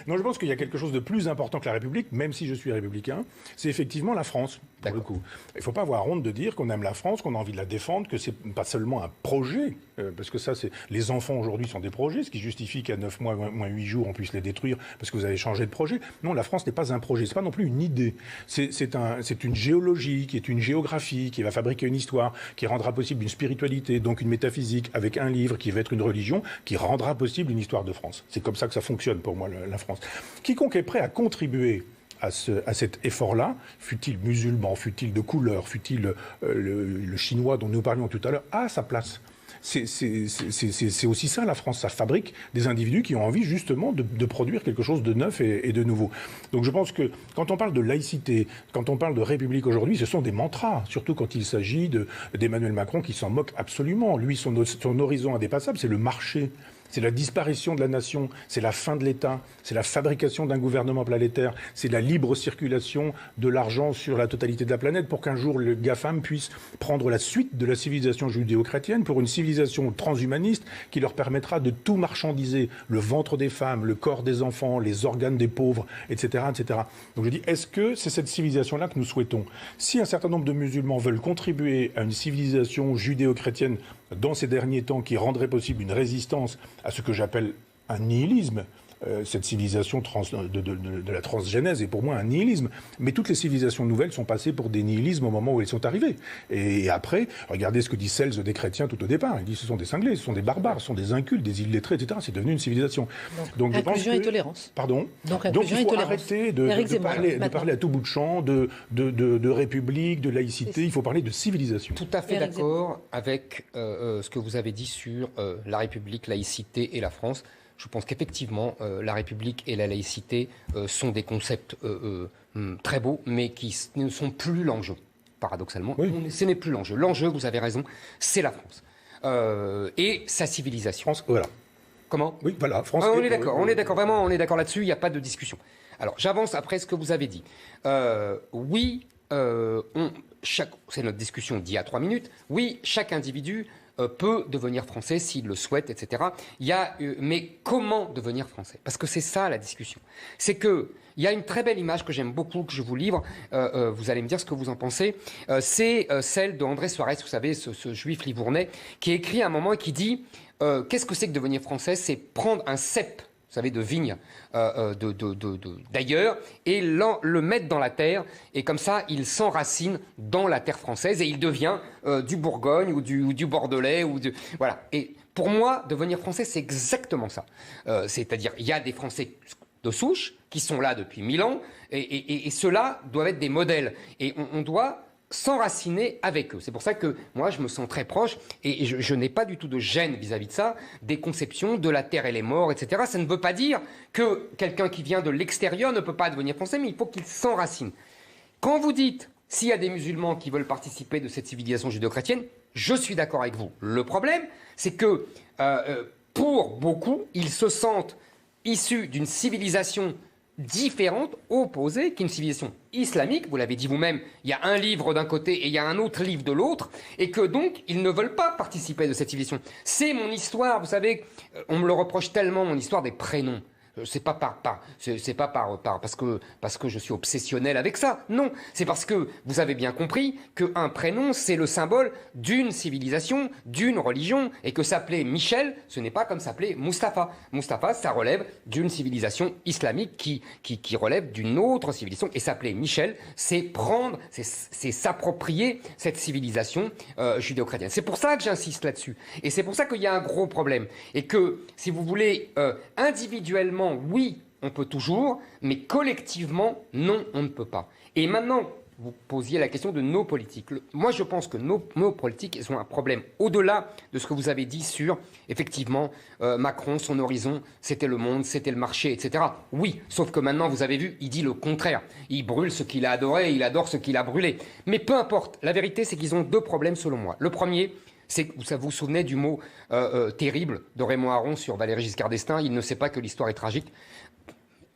Non, je pense qu'il y a quelque chose de plus important que la République, même si je suis républicain, c'est effectivement la France, pour le coup. Il ne faut pas avoir honte de dire qu'on aime la France, qu'on a envie de la défendre, que c'est pas seulement un projet, parce que ça, c'est les enfants aujourd'hui sont des projets, ce qui justifie qu'à 9 mois, moins 8 jours, on puisse les détruire parce que vous avez changé de projet. Non, la France n'est pas un projet, c'est pas non plus une idée. C'est une géologie, qui est une géographie, qui va fabriquer une histoire, qui rendra possible une spiritualité, donc une métaphysique, avec un livre qui va être une religion, qui rendra possible une histoire de France. C'est comme ça que ça fonctionne pour moi, la France. Quiconque est prêt à contribuer à cet effort-là, fût-il musulman, fût-il de couleur, fût-il le chinois dont nous parlions tout à l'heure, a sa place. C'est aussi ça, la France. Ça fabrique des individus qui ont envie, justement, de produire quelque chose de neuf et de nouveau. Donc je pense que quand on parle de laïcité, quand on parle de République aujourd'hui, ce sont des mantras, surtout quand il s'agit d'Emmanuel Macron qui s'en moque absolument. Lui, son horizon indépassable, c'est le marché. C'est la disparition de la nation, c'est la fin de l'État, c'est la fabrication d'un gouvernement planétaire, c'est la libre circulation de l'argent sur la totalité de la planète pour qu'un jour le GAFAM puisse prendre la suite de la civilisation judéo-chrétienne pour une civilisation transhumaniste qui leur permettra de tout marchandiser, le ventre des femmes, le corps des enfants, les organes des pauvres, etc., etc. Donc je dis, est-ce que c'est cette civilisation-là que nous souhaitons? Si un certain nombre de musulmans veulent contribuer à une civilisation judéo-chrétienne dans ces derniers temps qui rendrait possible une résistance à ce que j'appelle un nihilisme, cette civilisation de la transgénèse est pour moi un nihilisme. Mais toutes les civilisations nouvelles sont passées pour des nihilismes au moment où elles sont arrivées. Et après, regardez ce que dit Seltz des chrétiens tout au départ. Il dit ce sont des cinglés, ce sont des barbares, ce sont des incultes, des illettrés, etc. C'est devenu une civilisation. Donc je pense inclusion et tolérance. Pardon. Donc il inclusion et faut tolérance. arrêter de parler à tout bout de champ de république, de laïcité. Il faut parler de civilisation. Tout à fait Éric d'accord avec ce que vous avez dit sur la République, laïcité et la France. Je pense qu'effectivement, la République et la laïcité sont des concepts très beaux, mais qui ne sont plus l'enjeu, paradoxalement. Oui. Ce n'est plus l'enjeu. L'enjeu, vous avez raison, c'est la France. Et sa civilisation. France, voilà. Comment? Oui, voilà. France. On est d'accord, vraiment, on est d'accord là-dessus, il n'y a pas de discussion. Alors, j'avance après ce que vous avez dit. Oui, c'est notre discussion d'il y a 3 minutes, oui, chaque individu peut devenir français s'il le souhaite, etc. Mais comment devenir français? Parce que c'est ça la discussion. C'est que il y a une très belle image que j'aime beaucoup, que je vous livre. Vous allez me dire ce que vous en pensez. C'est celle de André Suarez, vous savez, ce juif livournais, qui écrit à un moment et qui dit qu'est-ce que c'est que devenir français? C'est prendre un cep, vous savez, de vigne d'ailleurs, et le mettre dans la terre, et comme ça, il s'enracine dans la terre française, et il devient du Bourgogne ou du Bordelais, voilà. Et pour moi, devenir français, c'est exactement ça. C'est-à-dire, il y a des Français de souche qui sont là depuis 1000 ans, et ceux-là doivent être des modèles. Et on doit s'enraciner avec eux. C'est pour ça que moi, je me sens très proche et je n'ai pas du tout de gêne vis-à-vis de ça, des conceptions de la terre et les morts, etc. Ça ne veut pas dire que quelqu'un qui vient de l'extérieur ne peut pas devenir français, mais il faut qu'il s'enracine. Quand vous dites, s'il y a des musulmans qui veulent participer de cette civilisation judéo-chrétienne, je suis d'accord avec vous. Le problème, c'est que pour beaucoup, ils se sentent issus d'une civilisation différente, opposée, qu'une civilisation islamique. Vous l'avez dit vous-même, il y a un livre d'un côté et il y a un autre livre de l'autre, et que donc, ils ne veulent pas participer de cette civilisation. C'est mon histoire, vous savez, on me le reproche tellement, mon histoire des prénoms. C'est pas parce que je suis obsessionnel avec ça. Non, c'est parce que vous avez bien compris qu'un prénom, c'est le symbole d'une civilisation, d'une religion, et que s'appeler Michel, ce n'est pas comme s'appeler Mustapha. Mustapha, ça relève d'une civilisation islamique qui relève d'une autre civilisation. Et s'appeler Michel, c'est s'approprier cette civilisation judéo-chrétienne. C'est pour ça que j'insiste là-dessus. Et c'est pour ça qu'il y a un gros problème. Et que, si vous voulez, individuellement, oui, on peut toujours, mais collectivement, non, on ne peut pas. Et maintenant, vous posiez la question de nos politiques. Moi, je pense que nos politiques ont un problème au-delà de ce que vous avez dit sur, effectivement, Macron, son horizon, c'était le monde, c'était le marché, etc. Oui, sauf que maintenant, vous avez vu, il dit le contraire. Il brûle ce qu'il a adoré, il adore ce qu'il a brûlé. Mais peu importe, la vérité, c'est qu'ils ont deux problèmes, selon moi. Le premier, c'est que vous vous souvenez du mot terrible de Raymond Aron sur Valéry Giscard d'Estaing, il ne sait pas que l'histoire est tragique.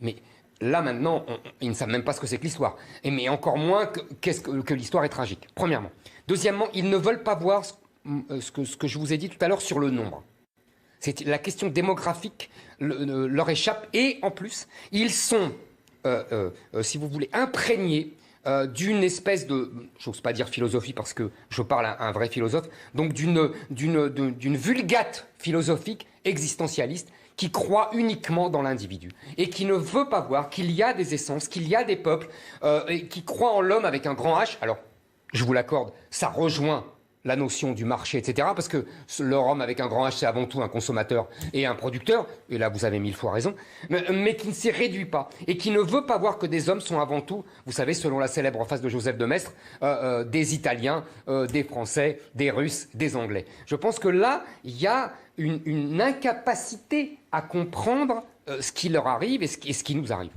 Mais là, maintenant, ils ne savent même pas ce que c'est que l'histoire. Mais encore moins que l'histoire est tragique, premièrement. Deuxièmement, ils ne veulent pas voir ce que je vous ai dit tout à l'heure sur le nombre. La question démographique leur échappe. Et en plus, ils sont, si vous voulez, imprégnés d'une espèce de, j'ose pas dire philosophie parce que je parle à un vrai philosophe, donc d'une vulgate philosophique existentialiste qui croit uniquement dans l'individu et qui ne veut pas voir qu'il y a des essences, qu'il y a des peuples et qui croient en l'homme avec un grand H. Alors, je vous l'accorde, ça rejoint la notion du marché, etc. Parce que l'homme avec un grand H, c'est avant tout un consommateur et un producteur, et là vous avez 1000 fois raison, mais qui ne s'y réduit pas, et qui ne veut pas voir que des hommes sont avant tout, vous savez, selon la célèbre phrase de Joseph de Maistre, des Italiens, des Français, des Russes, des Anglais. Je pense que là, il y a une incapacité à comprendre ce qui leur arrive et ce qui nous arrive.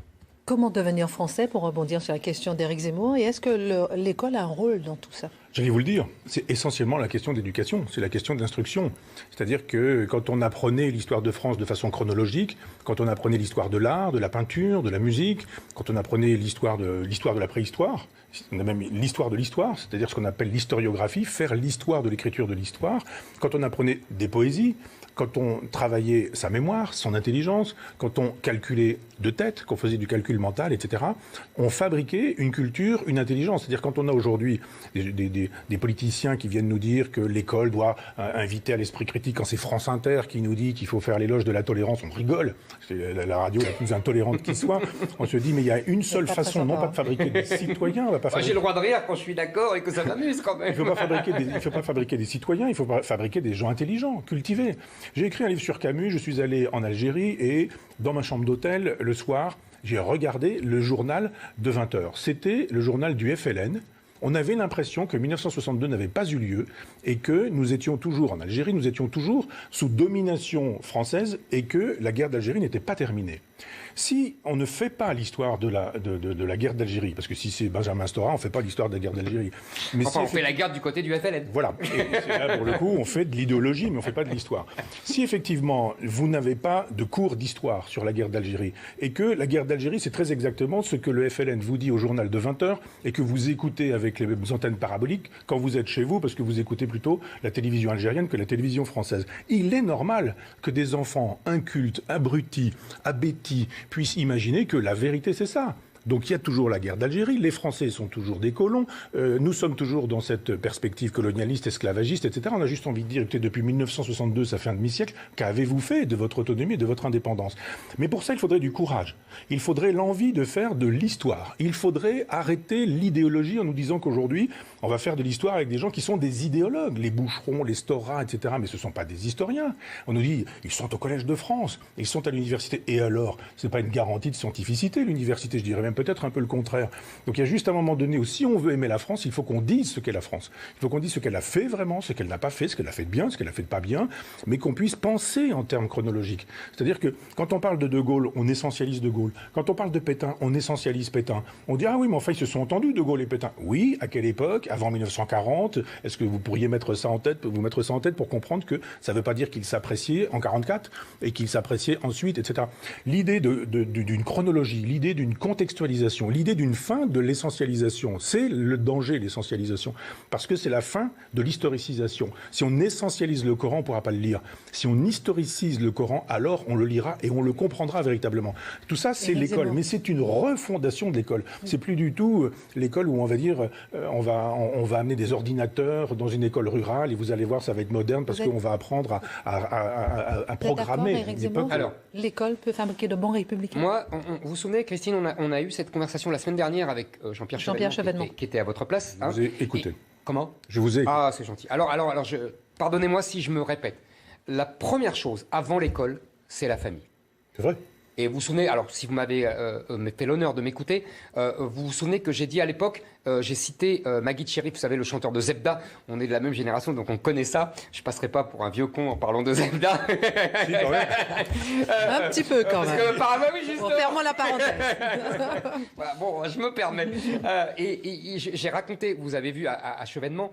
Comment devenir français, pour rebondir sur la question d'Éric Zemmour, et est-ce que l'école a un rôle dans tout ça? J'allais vous le dire, c'est essentiellement la question d'éducation, c'est la question d'instruction. C'est-à-dire que quand on apprenait l'histoire de France de façon chronologique, quand on apprenait l'histoire de l'art, de la peinture, de la musique, quand on apprenait l'histoire de la préhistoire, on a même l'histoire de l'histoire, c'est-à-dire ce qu'on appelle l'historiographie, faire l'histoire de l'écriture de l'histoire, quand on apprenait des poésies, quand on travaillait sa mémoire, son intelligence, quand on calculait de tête, qu'on faisait du calcul mental, etc., on fabriquait une culture, une intelligence. C'est-à-dire quand on a aujourd'hui des politiciens qui viennent nous dire que l'école doit inviter à l'esprit critique, quand c'est France Inter qui nous dit qu'il faut faire l'éloge de la tolérance, on rigole. C'est la radio la plus intolérante qui soit. On se dit, mais il y a une seule façon, non pas de fabriquer des citoyens. On va pas J'ai le droit de rire quand je suis d'accord et que ça m'amuse quand même. Il ne faut pas fabriquer des citoyens, il faut fabriquer des gens intelligents, cultivés. J'ai écrit un livre sur Camus, je suis allé en Algérie et dans ma chambre d'hôtel, le soir, j'ai regardé le journal de 20h. C'était le journal du FLN. On avait l'impression que 1962 n'avait pas eu lieu et que nous étions toujours, en Algérie, nous étions toujours sous domination française et que la guerre d'Algérie n'était pas terminée. Si on ne fait pas l'histoire de la guerre d'Algérie, parce que si c'est Benjamin Stora, on ne fait pas l'histoire de la guerre d'Algérie. Mais enfin, on fait la guerre du côté du FLN. Voilà. Et là, pour le coup, on fait de l'idéologie, mais on ne fait pas de l'histoire. Si effectivement, vous n'avez pas de cours d'histoire sur la guerre d'Algérie, et que la guerre d'Algérie, c'est très exactement ce que le FLN vous dit au journal de 20h, et que vous écoutez avec les antennes paraboliques quand vous êtes chez vous, parce que vous écoutez plutôt la télévision algérienne que la télévision française. Il est normal que des enfants incultes, abrutis, abétis, puissent imaginer que la vérité, c'est ça. Donc il y a toujours la guerre d'Algérie, les Français sont toujours des colons, nous sommes toujours dans cette perspective colonialiste, esclavagiste, etc. On a juste envie de dire, écoutez, depuis 1962, ça fait un demi-siècle, qu'avez-vous fait de votre autonomie et de votre indépendance? Mais pour ça, il faudrait du courage. Il faudrait l'envie de faire de l'histoire. Il faudrait arrêter l'idéologie en nous disant qu'aujourd'hui, on va faire de l'histoire avec des gens qui sont des idéologues, les Boucherons, les Stora, etc. Mais ce ne sont pas des historiens. On nous dit, ils sont au Collège de France, ils sont à l'université. Et alors, ce n'est pas une garantie de scientificité, l'université, je dirais même peut-être un peu le contraire. Donc il y a juste un moment donné où si on veut aimer la France, il faut qu'on dise ce qu'est la France. Il faut qu'on dise ce qu'elle a fait vraiment, ce qu'elle n'a pas fait, ce qu'elle a fait de bien, ce qu'elle a fait de pas bien, mais qu'on puisse penser en termes chronologiques. C'est-à-dire que quand on parle de Gaulle, on essentialise De Gaulle. Quand on parle de Pétain, on essentialise Pétain. On dit ah oui, mais enfin ils se sont entendus De Gaulle et Pétain. Oui, à quelle époque? Avant 1940. Est-ce que vous pourriez mettre ça en tête, vous mettre ça en tête pour comprendre que ça ne veut pas dire qu'ils s'appréciaient en 44 et qu'ils s'appréciaient ensuite, etc. L'idée d'une chronologie, l'idée d'une contextualisation, l'idée d'une fin de l'essentialisation, c'est le danger, l'essentialisation, parce que c'est la fin de l'historicisation. Si on essentialise le Coran, on ne pourra pas le lire. Si on historicise le Coran, alors on le lira et on le comprendra véritablement. Tout ça, c'est l'école, mais c'est une refondation de l'école. C'est plus du tout l'école où on va dire on va amener des ordinateurs dans une école rurale et vous allez voir, ça va être moderne parce qu'on va apprendre à programmer. Alors, l'école peut fabriquer de bons républicains. Moi, vous vous souvenez, Christine, on a eu cette conversation la semaine dernière avec Jean-Pierre Chevènement, qui était à votre place. Je vous ai écouté. Comment? Je vous ai écouté. Ah, c'est gentil. Alors, pardonnez-moi si je me répète. La première chose, avant l'école, c'est la famille. C'est vrai. Et vous vous souvenez, alors si vous m'avez fait l'honneur de m'écouter, vous vous souvenez que j'ai dit à l'époque, j'ai cité Magid Cherif, vous savez, le chanteur de Zebda. On est de la même génération, donc on connaît ça. Je passerai pas pour un vieux con en parlant de Zebda. Si, quand même. Un petit peu quand même. Oui, justement. Fermons la parenthèse. Voilà, bon, je me permets. Et j'ai raconté, vous avez vu à Chevènement,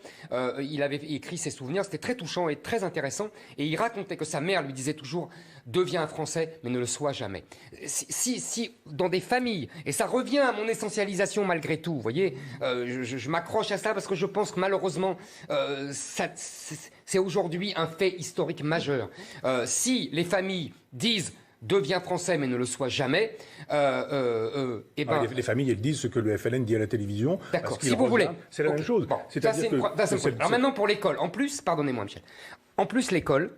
il avait écrit ses souvenirs, c'était très touchant et très intéressant. Et il racontait que sa mère lui disait toujours « Deviens un Français, mais ne le sois jamais ». Si dans des familles, et ça revient à mon essentialisation malgré tout, vous voyez, je m'accroche à ça parce que je pense que malheureusement, c'est aujourd'hui un fait historique majeur. Si les familles disent deviens français mais ne le sois jamais. Les familles, elles disent ce que le FLN dit à la télévision. D'accord, si vous voulez. C'est la même chose. Bon, alors maintenant pour l'école. En plus, pardonnez-moi Michel, en plus l'école,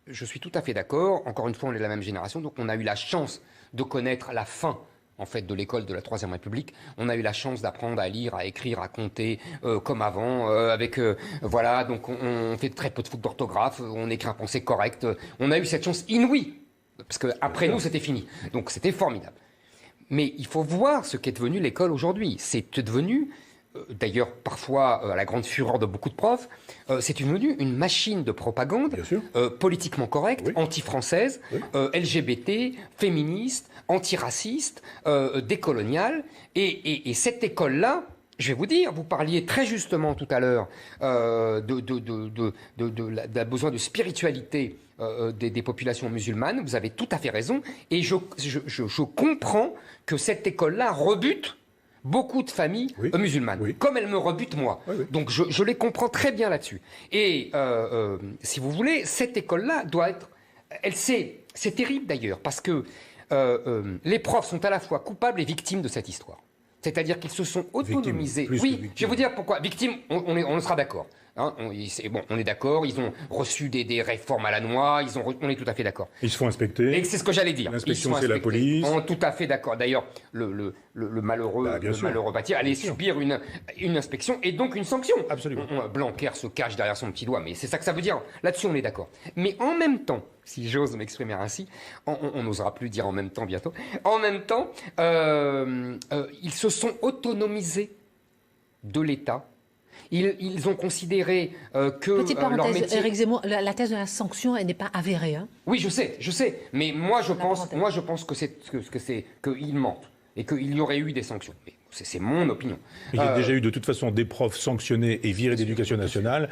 je suis tout à fait d'accord, encore une fois on est de la même génération, donc on a eu la chance de connaître la fin en fait de l'école de la Troisième République. On a eu la chance d'apprendre à lire, à écrire, à compter comme avant, voilà, donc on fait très peu de fautes d'orthographe, on écrit un pensée correct. On a eu cette chance inouïe, parce qu'après nous c'était fini, donc c'était formidable. Mais il faut voir ce qu'est devenu l'école aujourd'hui. C'est devenu, d'ailleurs parfois à la grande fureur de beaucoup de profs, c'est devenu une machine de propagande politiquement correcte, oui, anti-française, oui, LGBT, féministe, antiraciste, décoloniale. Et cette école-là, je vais vous dire, vous parliez très justement tout à l'heure de besoin de spiritualité des populations musulmanes. Vous avez tout à fait raison. Et je comprends que cette école-là rebute beaucoup de familles musulmanes, oui, comme elle me rebute moi. Oui, oui. Donc je les comprends très bien là-dessus. Et si vous voulez, cette école-là doit être... C'est terrible d'ailleurs, parce que les profs sont à la fois coupables et victimes de cette histoire. C'est-à-dire qu'ils se sont autonomisés. Oui, je vais vous dire pourquoi. Victimes, on sera d'accord. Hein, on est d'accord, ils ont reçu des réformes à la noix, on est tout à fait d'accord. Ils se font inspecter. Et c'est ce que j'allais dire. L'inspection, c'est la police. On est tout à fait d'accord. D'ailleurs, le malheureux bâti allait subir une inspection et donc une sanction. Absolument. Blanquer se cache derrière son petit doigt, mais c'est ça que ça veut dire. Là-dessus, on est d'accord. Mais en même temps, si j'ose m'exprimer ainsi, on n'osera plus dire en même temps bientôt, en même temps, ils se sont autonomisés de l'État. Ils ont considéré que petite parenthèse, Éric Zemmour, la thèse de la sanction, elle n'est pas avérée. Hein. Oui, je sais. Mais moi, je pense qu'ils mentent et qu'il y aurait eu des sanctions. Mais c'est mon opinion. Il y a déjà eu de toute façon des profs sanctionnés et virés d'éducation nationale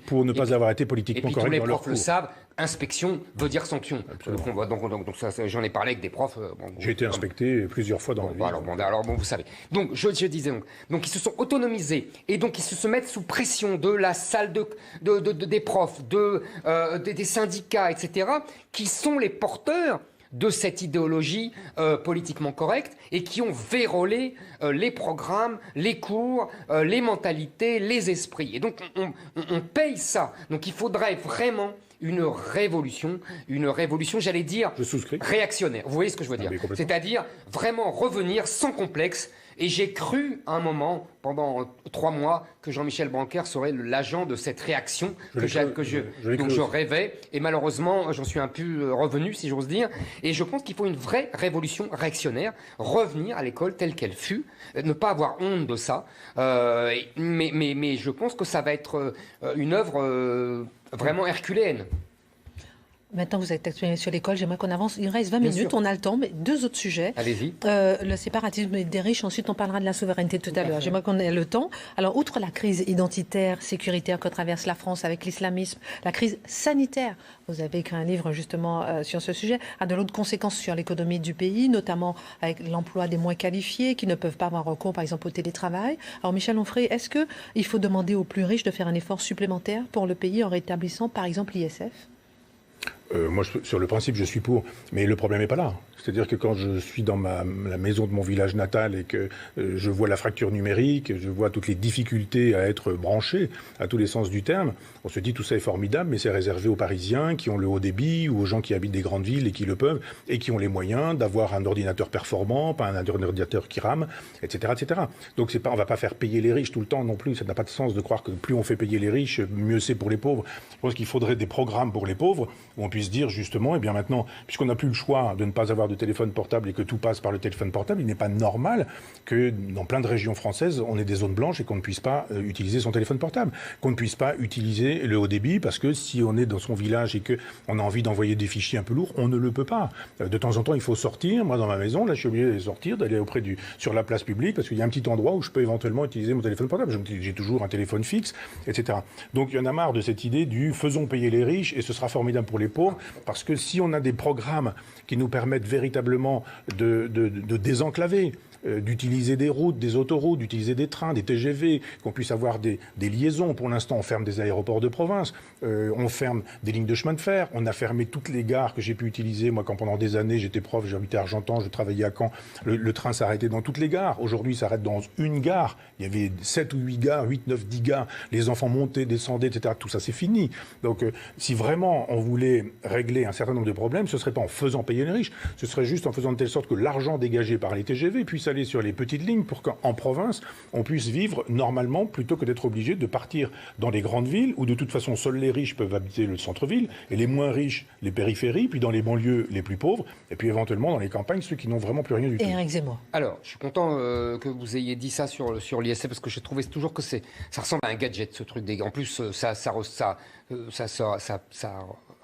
pour ne pas avoir été politiquement corrects dans leur cours. Tous les profs le savent. Inspection veut dire sanction. Donc ça, j'en ai parlé avec des profs. J'ai été inspecté plusieurs fois dans la vie. Alors vous savez. Donc je disais donc ils se sont autonomisés et donc ils se mettent sous pression de la salle des profs, des syndicats, etc. qui sont les porteurs de cette idéologie politiquement correcte et qui ont vérolé les programmes, les cours, les mentalités, les esprits. Et donc on paye ça. Donc il faudrait vraiment une révolution, j'allais dire, réactionnaire. Vous voyez ce que je veux dire? C'est-à-dire vraiment revenir sans complexe Et j'ai cru à un moment, pendant 3 mois, que Jean-Michel Blanquer serait l'agent de cette réaction donc je rêvais. Et malheureusement, j'en suis un peu revenu, si j'ose dire. Et je pense qu'il faut une vraie révolution réactionnaire, revenir à l'école telle qu'elle fut, ne pas avoir honte de ça. Mais je pense que ça va être une œuvre vraiment herculéenne. Maintenant que vous êtes actuellement sur l'école, j'aimerais qu'on avance. Il reste 20 minutes, on a le temps, mais 2 autres sujets. Allez-y. Le séparatisme des riches, ensuite on parlera de la souveraineté tout à l'heure. J'aimerais qu'on ait le temps. Alors, outre la crise identitaire, sécuritaire que traverse la France avec l'islamisme, la crise sanitaire, vous avez écrit un livre justement sur ce sujet, a de l'autre conséquences sur l'économie du pays, notamment avec l'emploi des moins qualifiés qui ne peuvent pas avoir recours par exemple au télétravail. Alors Michel Onfray, est-ce qu'il faut demander aux plus riches de faire un effort supplémentaire pour le pays en rétablissant par exemple l'ISF ? Moi, sur le principe, je suis pour. Mais le problème n'est pas là. C'est-à-dire que quand je suis dans la maison de mon village natal et que je vois la fracture numérique, je vois toutes les difficultés à être branché à tous les sens du terme, on se dit tout ça est formidable, mais c'est réservé aux Parisiens qui ont le haut débit ou aux gens qui habitent des grandes villes et qui le peuvent et qui ont les moyens d'avoir un ordinateur performant, pas un ordinateur qui rame, etc., etc. Donc on ne va pas faire payer les riches tout le temps non plus. Ça n'a pas de sens de croire que plus on fait payer les riches, mieux c'est pour les pauvres. Je pense qu'il faudrait des programmes pour les pauvres où on puisse dire justement, eh bien maintenant, puisqu'on n'a plus le choix de ne pas avoir de téléphone portable et que tout passe par le téléphone portable, il n'est pas normal que dans plein de régions françaises, on ait des zones blanches et qu'on ne puisse pas utiliser son téléphone portable, qu'on ne puisse pas utiliser le haut débit, parce que si on est dans son village et qu'on a envie d'envoyer des fichiers un peu lourds, on ne le peut pas. De temps en temps, il faut sortir. Moi, dans ma maison, là, je suis obligé de sortir, d'aller sur la place publique, parce qu'il y a un petit endroit où je peux éventuellement utiliser mon téléphone portable. J'ai toujours un téléphone fixe, etc. Donc, il y en a marre de cette idée du faisons payer les riches et ce sera formidable pour les pauvres, parce que si on a des programmes qui nous permettent véritablement de désenclaver, d'utiliser des routes, des autoroutes, d'utiliser des trains, des TGV, qu'on puisse avoir des liaisons. Pour l'instant, on ferme des aéroports de province, on ferme des lignes de chemin de fer, on a fermé toutes les gares que j'ai pu utiliser. Moi, quand pendant des années, j'étais prof, j'habitais à Argentan, je travaillais à Caen, le train s'arrêtait dans toutes les gares. Aujourd'hui, il s'arrête dans une gare. Il y avait 7 ou 8 gares, 8, 9, 10 gares. Les enfants montaient, descendaient, etc. Tout ça, c'est fini. Donc, si vraiment on voulait régler un certain nombre de problèmes, ce ne serait pas en faisant payer les riches, ce serait juste en faisant de telle sorte que l'argent dégagé par les TGV puisse aller sur les petites lignes pour qu'en province, on puisse vivre normalement plutôt que d'être obligé de partir dans les grandes villes où de toute façon seuls les riches peuvent habiter le centre-ville et les moins riches les périphéries, puis dans les banlieues les plus pauvres et puis éventuellement dans les campagnes ceux qui n'ont vraiment plus rien du tout. Éric Zemmour. Alors, je suis content que vous ayez dit ça sur l'ISF parce que je trouvais toujours que ça ressemble à un gadget ce truc. En plus, ça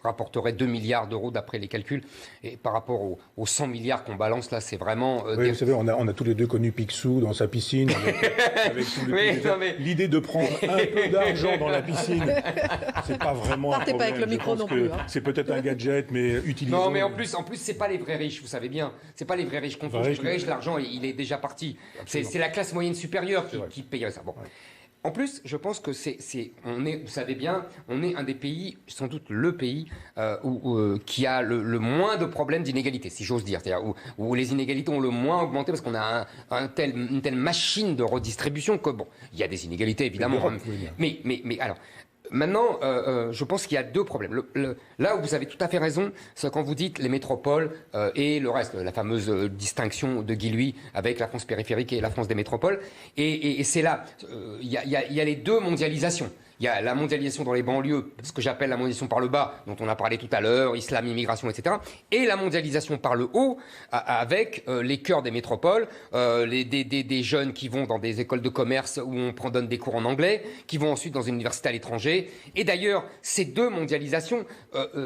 rapporterait 2 milliards d'euros d'après les calculs. Et par rapport aux 100 milliards qu'on balance là, c'est vraiment... Oui, vous savez, on a tous les deux connu Picsou dans sa piscine. Avec l'idée de prendre un peu d'argent dans la piscine, c'est pas vraiment un problème. Pas avec le micro non plus. C'est peut-être un gadget, mais utilisé. Non, mais en plus, c'est pas les vrais riches, vous savez bien. C'est pas les vrais riches. Quand on dit vrais riches, l'argent, il est déjà parti. C'est la classe moyenne supérieure qui paye ça. Bon. Ouais. En plus, je pense que vous savez bien, on est un des pays, sans doute le pays, qui a le moins de problèmes d'inégalité, si j'ose dire. C'est-à-dire où les inégalités ont le moins augmenté parce qu'on a une telle machine de redistribution que, bon, il y a des inégalités, évidemment. Mais alors... Maintenant, je pense qu'il y a 2 problèmes. Là où vous avez tout à fait raison, c'est quand vous dites les métropoles et le reste, la fameuse distinction de Guy Louis avec la France périphérique et la France des métropoles. Et c'est là, il y a les 2 mondialisations. Il y a la mondialisation dans les banlieues, ce que j'appelle la mondialisation par le bas, dont on a parlé tout à l'heure, islam, immigration, etc. Et la mondialisation par le haut, avec les cœurs des métropoles, des jeunes qui vont dans des écoles de commerce où on donne des cours en anglais, qui vont ensuite dans une université à l'étranger. Et d'ailleurs, ces 2 mondialisations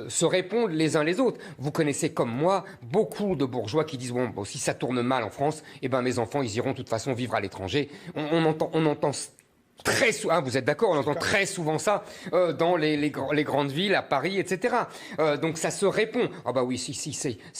se répondent les uns les autres. Vous connaissez comme moi beaucoup de bourgeois qui disent bon, si ça tourne mal en France, eh ben mes enfants ils iront de toute façon vivre à l'étranger. On entend très souvent, vous êtes d'accord, on entend très souvent ça dans les grandes villes, à Paris, etc. Donc ça se répond. Ah bah oui, si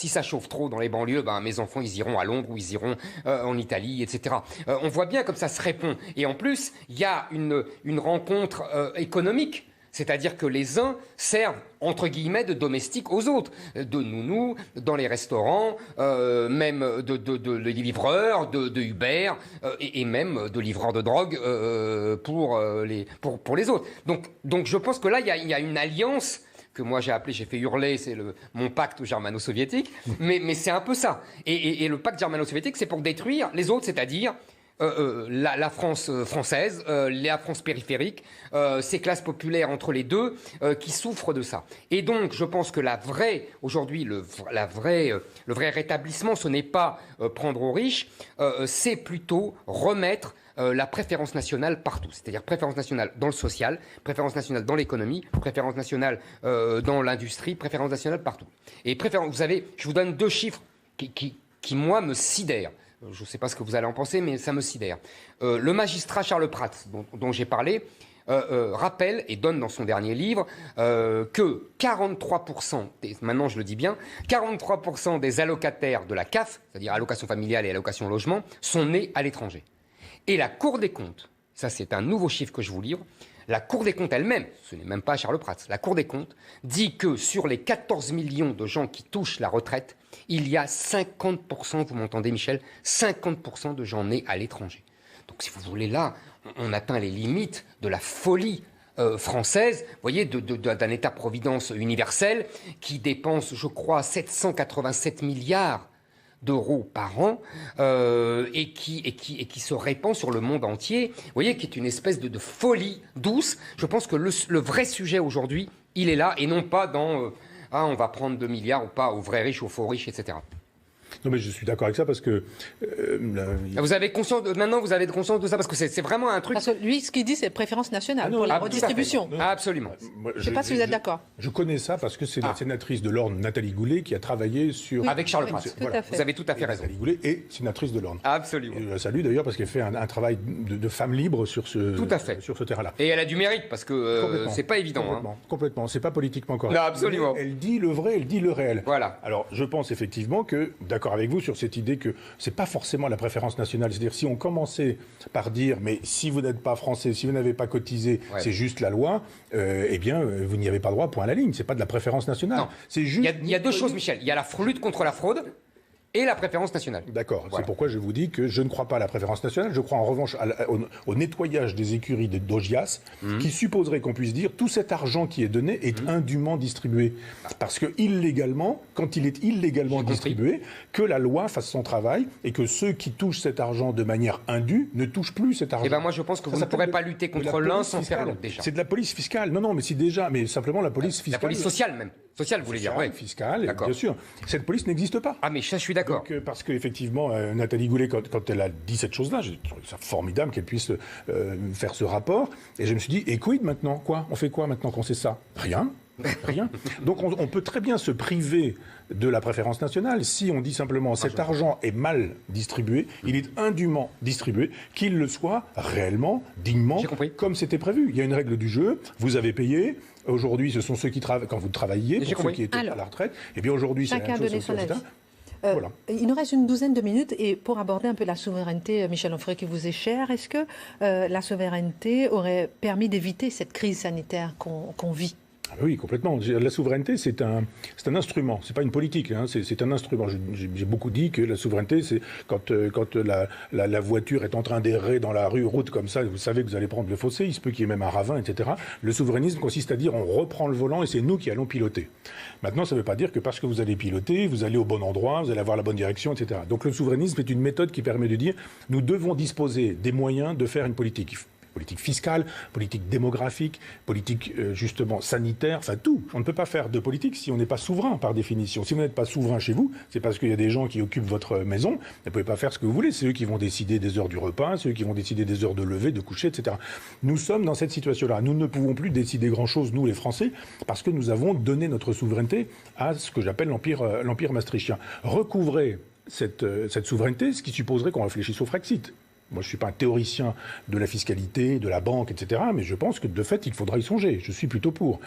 ça chauffe trop dans les banlieues, ben mes enfants ils iront à Londres ou ils iront en Italie, etc. On voit bien comme ça se répond. Et en plus, il y a une rencontre économique. C'est-à-dire que les uns servent, entre guillemets, de domestiques aux autres, de nounous, dans les restaurants, même de livreurs, de Uber, et même de livreurs de drogue pour les autres. Donc je pense que là, il y a une alliance que moi j'ai fait hurler, c'est mon pacte germano-soviétique, mais c'est un peu ça. Et le pacte germano-soviétique, c'est pour détruire les autres, c'est-à-dire la France française, la France périphérique, ces classes populaires entre les deux qui souffrent de ça. Et donc, je pense que aujourd'hui, le vrai rétablissement, ce n'est pas prendre aux riches, c'est plutôt remettre la préférence nationale partout. C'est-à-dire préférence nationale dans le social, préférence nationale dans l'économie, préférence nationale dans l'industrie, préférence nationale partout. Et vous savez, je vous donne 2 chiffres qui moi, me sidèrent. Je ne sais pas ce que vous allez en penser, mais ça me sidère. Le magistrat Charles Prats, dont j'ai parlé, rappelle et donne dans son dernier livre que 43%, maintenant je le dis bien, 43% des allocataires de la CAF, c'est-à-dire allocation familiale et allocation logement, sont nés à l'étranger. Et la Cour des comptes, ça c'est un nouveau chiffre que je vous livre, la Cour des comptes elle-même, ce n'est même pas Charles Prats, la Cour des comptes dit que sur les 14 millions de gens qui touchent la retraite, il y a 50%, vous m'entendez Michel, 50% de gens nés à l'étranger. Donc si vous voulez là, on atteint les limites de la folie française, vous voyez, d'un État-providence universel qui dépense, je crois, 787 milliards d'euros par an et qui se répand sur le monde entier, vous voyez, qui est une espèce de folie douce. Je pense que le vrai sujet aujourd'hui, il est là et non pas dans on va prendre 2 milliards ou pas aux vrais riches, aux faux riches, etc. Non, mais je suis d'accord avec ça parce que... Vous avez conscience maintenant, vous avez conscience de ça parce que c'est vraiment un truc... Parce que lui, ce qu'il dit, c'est préférence nationale pour la redistribution. Absolument. Je ne sais pas si vous êtes d'accord. Je connais ça parce que c'est la sénatrice de l'Orne, Nathalie Goulet, qui a travaillé sur... Oui, avec Charles Prats. Voilà. Vous avez tout à fait raison. Nathalie Goulet est sénatrice de l'Orne. Absolument. Et je la salue d'ailleurs parce qu'elle fait un travail de femme libre sur ce terrain-là. Et elle a du mérite parce que c'est pas évident. Complètement. C'est pas politiquement correct. Non, absolument. Mais elle dit le vrai, elle dit le réel. Voilà. Alors, je pense effectivement que, d'accord avec vous sur cette idée que c'est pas forcément la préférence nationale. C'est-à-dire, si on commençait par dire, mais si vous n'êtes pas français, si vous n'avez pas cotisé, c'est juste la loi, eh bien, vous n'y avez pas droit, point à la ligne. C'est pas de la préférence nationale. Non. C'est juste. Il y a 2 choses, Michel. Il y a la lutte contre la fraude et la préférence nationale. D'accord. Voilà. C'est pourquoi je vous dis que je ne crois pas à la préférence nationale. Je crois en revanche au nettoyage des écuries d'Augias, qui supposerait qu'on puisse dire tout cet argent qui est donné est indûment distribué. Parce que illégalement, quand il est illégalement distribué, que la loi fasse son travail et que ceux qui touchent cet argent de manière indue ne touchent plus cet argent. Eh ben moi je pense que vous ne pourrez pas lutter contre l'un sans faire l'autre déjà. C'est de la police fiscale. Non, mais si déjà, mais simplement la police fiscale. La police sociale même. Sociale, vous voulez dire, oui. Fiscale, bien sûr. Cette police n'existe pas. Ah, mais ça, je suis d'accord. Parce qu'effectivement, Nathalie Goulet, quand elle a dit cette chose-là, j'ai trouvé ça formidable qu'elle puisse faire ce rapport. Et je me suis dit, et quid maintenant ? Quoi ? On fait quoi maintenant qu'on sait ça ? Rien. Rien. Donc on peut très bien se priver de la préférence nationale si on dit simplement cet argent est mal distribué, il est indûment distribué, qu'il le soit réellement, dignement, comme c'était prévu. Il y a une règle du jeu, vous avez payé. Aujourd'hui, ce sont ceux qui travaillent, quand vous travailliez, pour ceux qui étaient à la retraite. Et bien aujourd'hui, c'est la même chose. Voilà. Il nous reste une douzaine de minutes et pour aborder un peu la souveraineté, Michel Onfray, qui vous est cher, est-ce que la souveraineté aurait permis d'éviter cette crise sanitaire qu'on vit ? Oui, complètement. La souveraineté, c'est un instrument. C'est pas une politique. Hein. C'est un instrument. J'ai beaucoup dit que la souveraineté, c'est quand la voiture est en train d'errer dans la route comme ça, vous savez que vous allez prendre le fossé, il se peut qu'il y ait même un ravin, etc. Le souverainisme consiste à dire on reprend le volant et c'est nous qui allons piloter. Maintenant, ça ne veut pas dire que parce que vous allez piloter, vous allez au bon endroit, vous allez avoir la bonne direction, etc. Donc le souverainisme est une méthode qui permet de dire nous devons disposer des moyens de faire une politique. Politique fiscale, politique démographique, politique justement sanitaire, enfin tout. On ne peut pas faire de politique si on n'est pas souverain par définition. Si vous n'êtes pas souverain chez vous, c'est parce qu'il y a des gens qui occupent votre maison, vous ne pouvez pas faire ce que vous voulez. C'est eux qui vont décider des heures du repas, c'est eux qui vont décider des heures de lever, de coucher, etc. Nous sommes dans cette situation-là. Nous ne pouvons plus décider grand-chose, nous les Français, parce que nous avons donné notre souveraineté à ce que j'appelle l'Empire maastrichtien. Recouvrer cette souveraineté, ce qui supposerait qu'on réfléchisse au Frexit. Moi, je ne suis pas un théoricien de la fiscalité, de la banque, etc. Mais je pense que, de fait, il faudra y songer. Je suis plutôt pour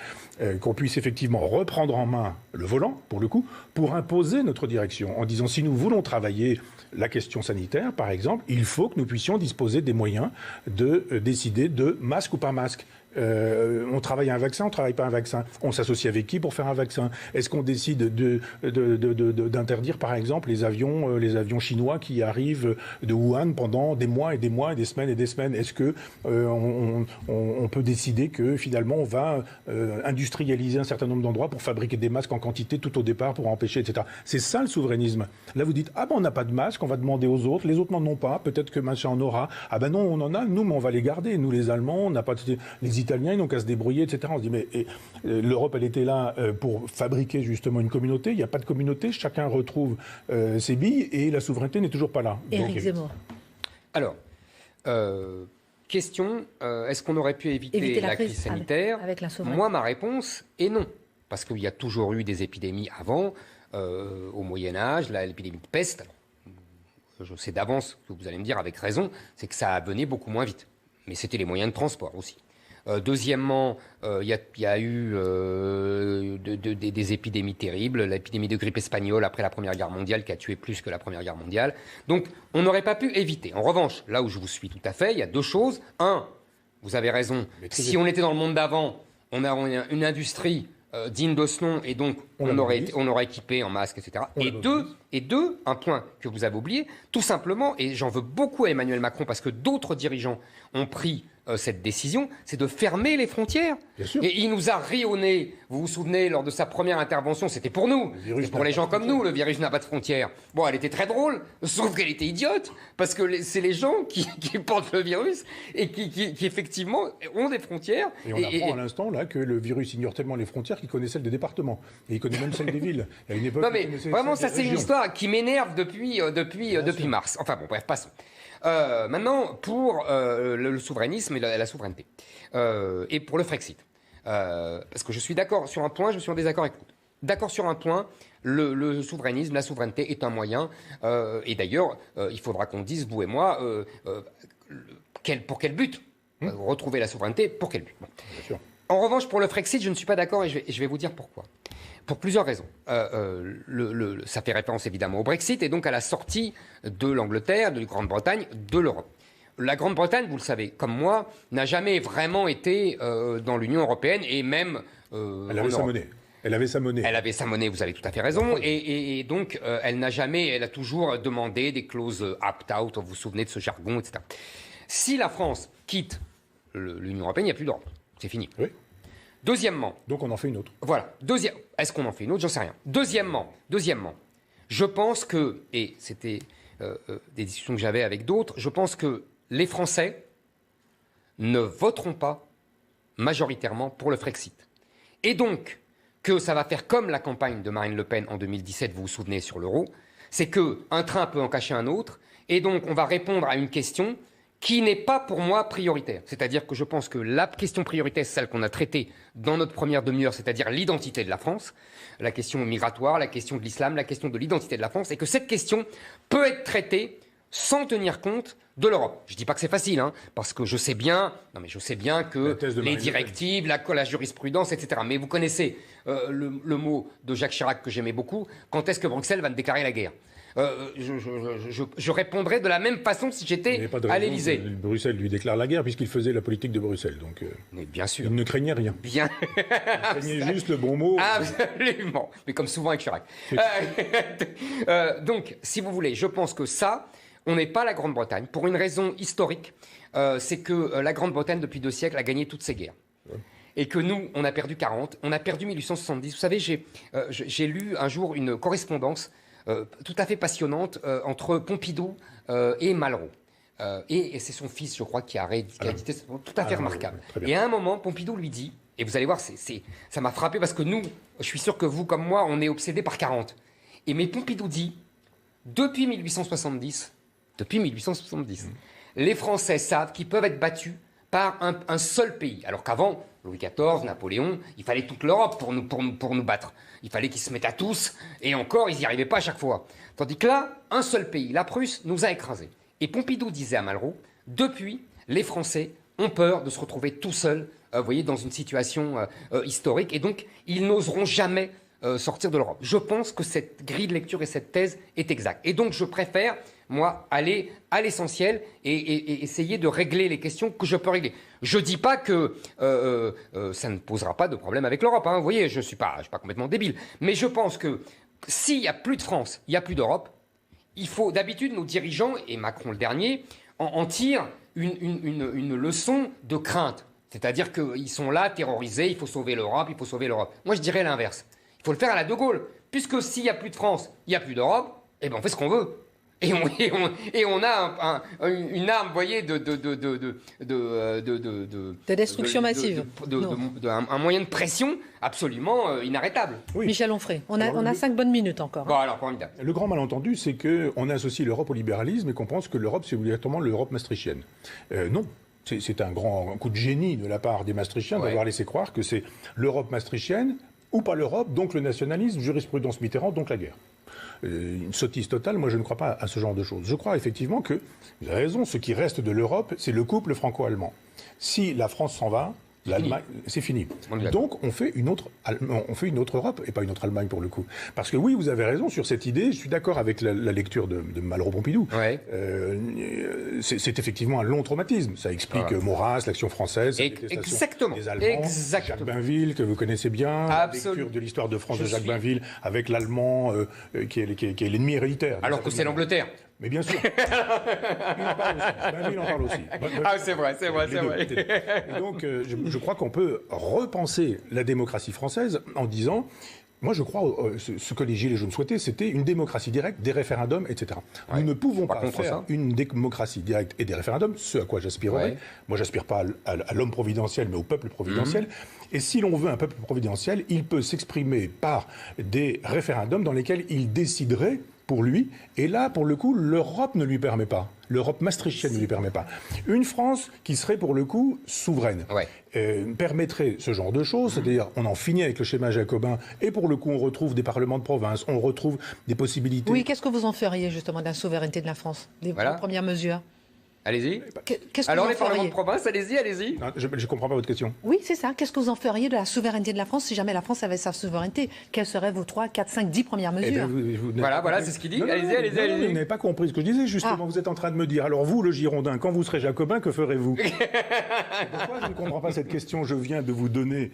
qu'on puisse effectivement reprendre en main le volant, pour le coup, pour imposer notre direction. En disant, si nous voulons travailler la question sanitaire, par exemple, il faut que nous puissions disposer des moyens de décider de masque ou pas masque. On travaille à un vaccin, on ne travaille pas à un vaccin. On s'associe avec qui pour faire un vaccin? Est-ce qu'on décide d'interdire, par exemple, les avions chinois qui arrivent de Wuhan pendant des mois et des mois et des semaines et des semaines? Est-ce que on peut décider que finalement on va industrialiser un certain nombre d'endroits pour fabriquer des masques en quantité tout au départ pour empêcher, etc. C'est ça le souverainisme. Là vous dites, ah ben on n'a pas de masque, on va demander aux autres, les autres n'en ont pas, peut-être que machin en aura. Ah ben non, on en a, nous, mais on va les garder. Nous les Allemands, on n'a pas les Italiens, ils n'ont qu'à se débrouiller, etc. On se dit, mais l'Europe, elle était là pour fabriquer justement une communauté. Il n'y a pas de communauté, chacun retrouve ses billes et la souveraineté n'est toujours pas là. Éric Zemmour. Alors, question, est-ce qu'on aurait pu éviter la crise sanitaire? avec la souveraineté? Moi, ma réponse est non. Parce qu'il y a toujours eu des épidémies avant, au Moyen-Âge, l'épidémie de peste. Je sais d'avance que vous allez me dire avec raison, c'est que ça venait beaucoup moins vite. Mais c'était les moyens de transport aussi. Deuxièmement, il y a eu des épidémies terribles, l'épidémie de grippe espagnole après la Première Guerre mondiale qui a tué plus que la Première Guerre mondiale. Donc on n'aurait pas pu éviter. En revanche, là où je vous suis tout à fait, il y a deux choses. Un, vous avez raison, si on était dans le monde d'avant, on a une industrie digne de ce nom, et donc on aurait équipé en masque, etc. Et deux, un point que vous avez oublié, tout simplement, et j'en veux beaucoup à Emmanuel Macron parce que d'autres dirigeants ont pris cette décision, c'est de fermer les frontières. Et il nous a rayonné. Vous vous souvenez, lors de sa première intervention, c'était pour nous, c'est pour les gens comme nous, le virus n'a pas de frontières. Bon, elle était très drôle, sauf qu'elle était idiote, parce que c'est les gens qui portent le virus et qui effectivement ont des frontières. Et on apprend à l'instant là que le virus ignore tellement les frontières qu'il connaît celles des départements. Et il connaît même celles des villes. À une époque, non mais vraiment, ça c'est une histoire qui m'énerve depuis mars. Enfin bon, bref, passons. Maintenant, pour le souverainisme et la souveraineté, et pour le Frexit, parce que je suis d'accord sur un point, je suis en désaccord avec vous. D'accord sur un point, le souverainisme, la souveraineté est un moyen, et d'ailleurs, il faudra qu'on dise, vous et moi, pour quel but retrouver la souveraineté, pour quel but. Bon. Bien sûr. En revanche, pour le Frexit, je ne suis pas d'accord et je vais vous dire pourquoi. Pour plusieurs raisons. Ça fait référence évidemment au Brexit et donc à la sortie de l'Angleterre, de Grande-Bretagne, de l'Europe. La Grande-Bretagne, vous le savez, comme moi, n'a jamais vraiment été dans l'Union européenne et même elle avait sa monnaie. Elle avait sa monnaie. Elle avait sa monnaie, vous avez tout à fait raison. Et donc, elle a toujours demandé des clauses opt-out, vous vous souvenez de ce jargon, etc. Si la France quitte l'Union européenne, il n'y a plus d'Europe. C'est fini. Oui. Deuxièmement. Donc on en fait une autre. Voilà. Est-ce qu'on en fait une autre? J'en sais rien. Deuxièmement, je pense que, et c'était des discussions que j'avais avec d'autres, je pense que les Français ne voteront pas majoritairement pour le Frexit. Et donc, que ça va faire comme la campagne de Marine Le Pen en 2017, vous vous souvenez, sur l'euro, c'est qu'un train peut en cacher un autre, et donc on va répondre à une question qui n'est pas pour moi prioritaire. C'est-à-dire que je pense que la question prioritaire, c'est celle qu'on a traitée dans notre première demi-heure, c'est-à-dire l'identité de la France, la question migratoire, la question de l'islam, la question de l'identité de la France, et que cette question peut être traitée sans tenir compte de l'Europe. Je ne dis pas que c'est facile, parce que je sais bien que les directives, la jurisprudence, etc. Mais vous connaissez le mot de Jacques Chirac que j'aimais beaucoup, quand est-ce que Bruxelles va me déclarer la guerre ? Je répondrais de la même façon si j'étais à l'Élysée. Bruxelles lui déclare la guerre puisqu'il faisait la politique de Bruxelles. Donc, mais bien sûr. Il ne craignait rien. Bien. Il craignait juste le bon mot. Absolument. Mais comme souvent avec Chirac. Donc, si vous voulez, je pense que ça, on n'est pas la Grande-Bretagne. Pour une raison historique, c'est que la Grande-Bretagne, depuis 2 siècles, a gagné toutes ses guerres. Ouais. Et que nous, on a perdu 40, on a perdu 1870. Vous savez, j'ai lu un jour une correspondance tout à fait passionnante entre Pompidou et Malraux. Et c'est son fils, je crois, qui a dit tout à fait remarquable. Et à un moment, Pompidou lui dit, et vous allez voir, ça m'a frappé parce que nous, je suis sûr que vous, comme moi, on est obsédés par 40. Mais Pompidou dit, depuis 1870, les Français savent qu'ils peuvent être battus par un seul pays. Alors qu'avant, Louis XIV, Napoléon, il fallait toute l'Europe pour nous battre. Il fallait qu'ils se mettent à tous, et encore, ils n'y arrivaient pas à chaque fois. Tandis que là, un seul pays, la Prusse, nous a écrasés. Et Pompidou disait à Malraux, depuis, les Français ont peur de se retrouver tout seuls, vous voyez, dans une situation historique, et donc, ils n'oseront jamais sortir de l'Europe. Je pense que cette grille de lecture et cette thèse est exacte. Et donc, je préfère moi, aller à l'essentiel et essayer de régler les questions que je peux régler. Je dis pas que ça ne posera pas de problème avec l'Europe. Hein. Vous voyez, je suis pas complètement débile. Mais je pense que s'il y a plus de France, il y a plus d'Europe. Il faut, d'habitude, nos dirigeants, et Macron le dernier, en tirent une leçon de crainte. C'est-à-dire qu'ils sont là, terrorisés, il faut sauver l'Europe, il faut sauver l'Europe. Moi, je dirais l'inverse. Il faut le faire à la De Gaulle. Puisque s'il n'y a plus de France, il n'y a plus d'Europe, eh ben on fait ce qu'on veut. Et on a une arme, vous voyez, de destruction massive. Un moyen de pression absolument inarrêtable. Oui. Michel Onfray, on a 5 bonnes minutes encore. Bon, alors, formidable. Le grand malentendu, c'est qu'on associe l'Europe au libéralisme et qu'on pense que l'Europe, c'est obligatoirement l'Europe maastrichtienne. Non. C'est un grand coup de génie de la part des Maastrichtiens d'avoir laissé croire que c'est l'Europe maastrichtienne ou pas l'Europe, donc le nationalisme, jurisprudence Mitterrand, donc la guerre. Une sottise totale, moi je ne crois pas à ce genre de choses. Je crois effectivement que, vous avez raison, ce qui reste de l'Europe, c'est le couple franco-allemand. Si la France s'en va, l'Allemagne, c'est fini. Donc on fait une autre Europe et pas une autre Allemagne pour le coup. Parce que oui, vous avez raison sur cette idée. Je suis d'accord avec la lecture de Malraux-Pompidou. Ouais. C'est effectivement un long traumatisme. Ça explique Maurras, l'Action française, exactement. des Allemands, Jacques Bainville que vous connaissez bien, la lecture de l'histoire de France de Jacques Bainville avec l'Allemand qui est l'ennemi héréditaire. Alors que c'est l'Angleterre. Mais bien sûr. Il en parle aussi. Ah, c'est vrai. Et donc, je crois qu'on peut repenser la démocratie française en disant, moi je crois, ce que les Gilets jaunes souhaitaient, c'était une démocratie directe, des référendums, etc. Nous ne pouvons pas faire une démocratie directe et des référendums, ce à quoi j'aspirerais. Moi, j'aspire pas à l'homme providentiel, mais au peuple providentiel. Et si l'on veut un peuple providentiel, il peut s'exprimer par des référendums dans lesquels il déciderait pour lui, et là, pour le coup, l'Europe ne lui permet pas. L'Europe maastrichtienne ne lui permet pas. Une France qui serait, pour le coup, souveraine, permettrait ce genre de choses, c'est-à-dire on en finit avec le schéma jacobin, et pour le coup, on retrouve des parlements de province, on retrouve des possibilités... Oui, qu'est-ce que vous en feriez, justement, de la souveraineté de la France? Des premières mesures. Allez-y. Alors, les parlements de province, allez-y. Non, je ne comprends pas votre question. Oui, c'est ça. Qu'est-ce que vous en feriez de la souveraineté de la France si jamais la France avait sa souveraineté? Quelles seraient vos 3, 4, 5, 10 premières mesures? Voilà, c'est ce qu'il dit. Allez-y. Vous n'avez pas compris ce que je disais, justement. Vous êtes en train de me dire, alors vous, le Girondin, quand vous serez jacobin, que ferez-vous? Pourquoi je ne comprends pas cette question? Je viens de vous donner...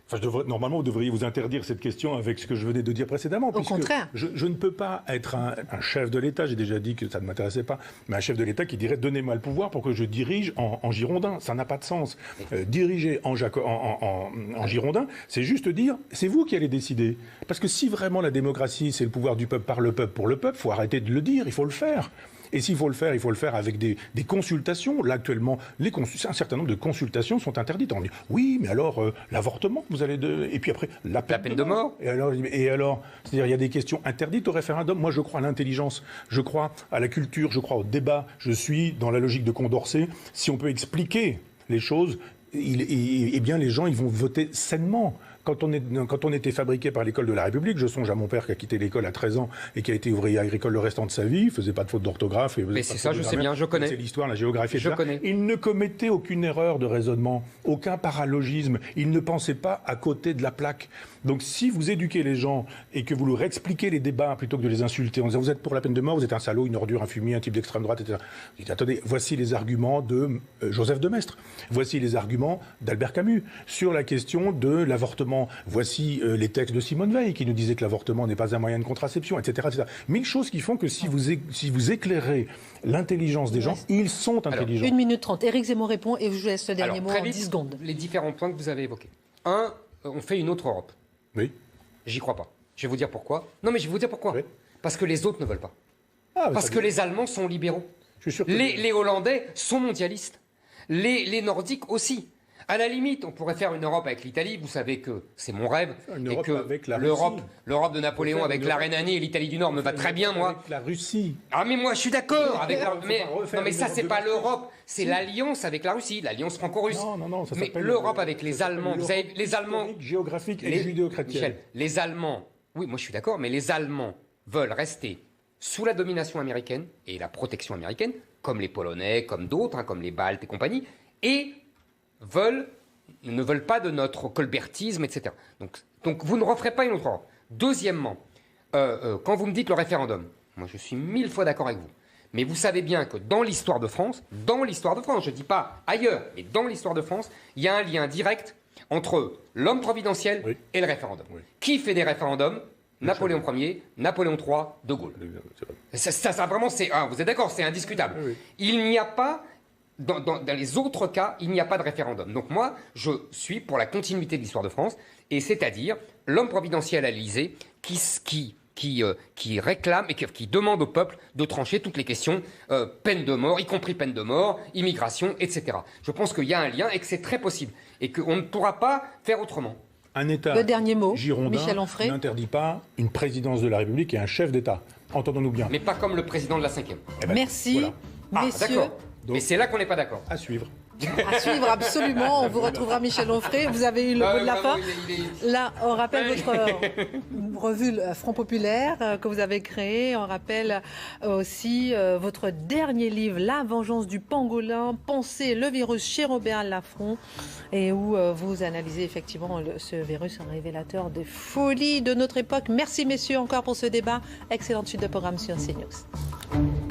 Enfin, normalement, vous devriez vous interdire cette question avec ce que je venais de dire précédemment. Au contraire. Je ne peux pas être un chef de l'État, j'ai déjà dit que ça ne m'intéressait pas, mais un chef de l'État qui dirait « donnez-moi le pouvoir pour que je dirige en Girondin ». Ça n'a pas de sens. Diriger en Girondin, c'est juste dire « c'est vous qui allez décider ». Parce que si vraiment la démocratie, c'est le pouvoir du peuple par le peuple pour le peuple, il faut arrêter de le dire, il faut le faire. Et s'il faut le faire, il faut le faire avec des consultations. Là, actuellement, un certain nombre de consultations sont interdites. On dit, oui, mais alors, l'avortement, vous allez... Et puis après, la peine de mort. Et alors, c'est-à-dire, il y a des questions interdites au référendum. Moi, je crois à l'intelligence, je crois à la culture, je crois au débat. Je suis dans la logique de Condorcet. Si on peut expliquer les choses, eh bien, les gens, ils vont voter sainement. Quand on était fabriqué par l'école de la République, je songe à mon père qui a quitté l'école à 13 ans et qui a été ouvrier agricole le restant de sa vie, il faisait pas de faute d'orthographe. Mais c'est ça, je sais bien, je connais. C'est l'histoire, la géographie, je connais. Il ne commettait aucune erreur de raisonnement, aucun paralogisme. Il ne pensait pas à côté de la plaque. Donc si vous éduquez les gens et que vous leur expliquez les débats plutôt que de les insulter en disant vous êtes pour la peine de mort, vous êtes un salaud, une ordure, un fumier, un type d'extrême droite, etc. Vous dites, attendez, voici les arguments de Joseph de Maistre. Voici les arguments d'Albert Camus sur la question de l'avortement. Voici les textes de Simone Veil qui nous disaient que l'avortement n'est pas un moyen de contraception, etc., etc. Mille choses qui font que si vous éclairez l'intelligence des gens, ils sont intelligents. Alors, 1 minute 30. Éric Zemmour répond et je vous laisse le dernier mot en 10 secondes. Les différents points que vous avez évoqués. Un, on fait une autre Europe. Oui. J'y crois pas. Je vais vous dire pourquoi. Non, mais je vais vous dire pourquoi. Oui. Parce que les autres ne veulent pas. Parce que les Allemands sont libéraux. Je suis sûr que les Hollandais sont mondialistes. Les Nordiques aussi. À la limite, on pourrait faire une Europe avec l'Italie. Vous savez que c'est mon rêve. Et que l'Europe de Napoléon avec la Rhénanie et l'Italie du Nord me va très bien, moi. Avec la Russie. Ah, mais moi, je suis d'accord. Mais ça, c'est pas l'Europe. C'est l'alliance avec la Russie, l'alliance franco-russe. Non, ça mais s'appelle l'Europe avec les Allemands. Vous savez, les Allemands. Géographique et judéo-chrétienne. Michel, les Allemands. Oui, moi, je suis d'accord, mais les Allemands veulent rester sous la domination américaine et la protection américaine, comme les Polonais, comme d'autres, comme les Baltes et compagnie, et ne veulent pas de notre colbertisme, etc. Donc vous ne referez pas une autre Europe. Deuxièmement, quand vous me dites le référendum, moi je suis 1000 fois d'accord avec vous, Mais vous savez bien que dans l'histoire de France, je ne dis pas ailleurs, mais dans l'histoire de France, il y a un lien direct entre l'homme providentiel et le référendum. Oui. Qui fait des référendums? Napoléon Ier, Napoléon III, De Gaulle. Ça vraiment, vous êtes d'accord, c'est indiscutable. Oui. Il n'y a pas, dans les autres cas, il n'y a pas de référendum. Donc moi, je suis pour la continuité de l'histoire de France, et c'est-à-dire l'homme providentiel à l'Élysée qui réclame et qui demande au peuple de trancher toutes les questions, peine de mort, y compris peine de mort, immigration, etc. Je pense qu'il y a un lien et que c'est très possible, et qu'on ne pourra pas faire autrement. Un État le dernier mot, girondin n'interdit pas une présidence de la République et un chef d'État. Entendons-nous bien. Mais pas comme le président de la 5e. Eh ben, merci, voilà. Messieurs. Mais c'est là qu'on n'est pas d'accord. À suivre. À suivre, absolument. On vous retrouvera, Michel Onfray. Vous avez eu le mot de la fin. Là, on rappelle votre revue Front Populaire que vous avez créée. On rappelle aussi votre dernier livre, La vengeance du pangolin, Penser le virus chez Robert Laffont, et où vous analysez effectivement ce virus, un révélateur des folies de notre époque. Merci, messieurs, encore pour ce débat. Excellente suite de programme sur CNews.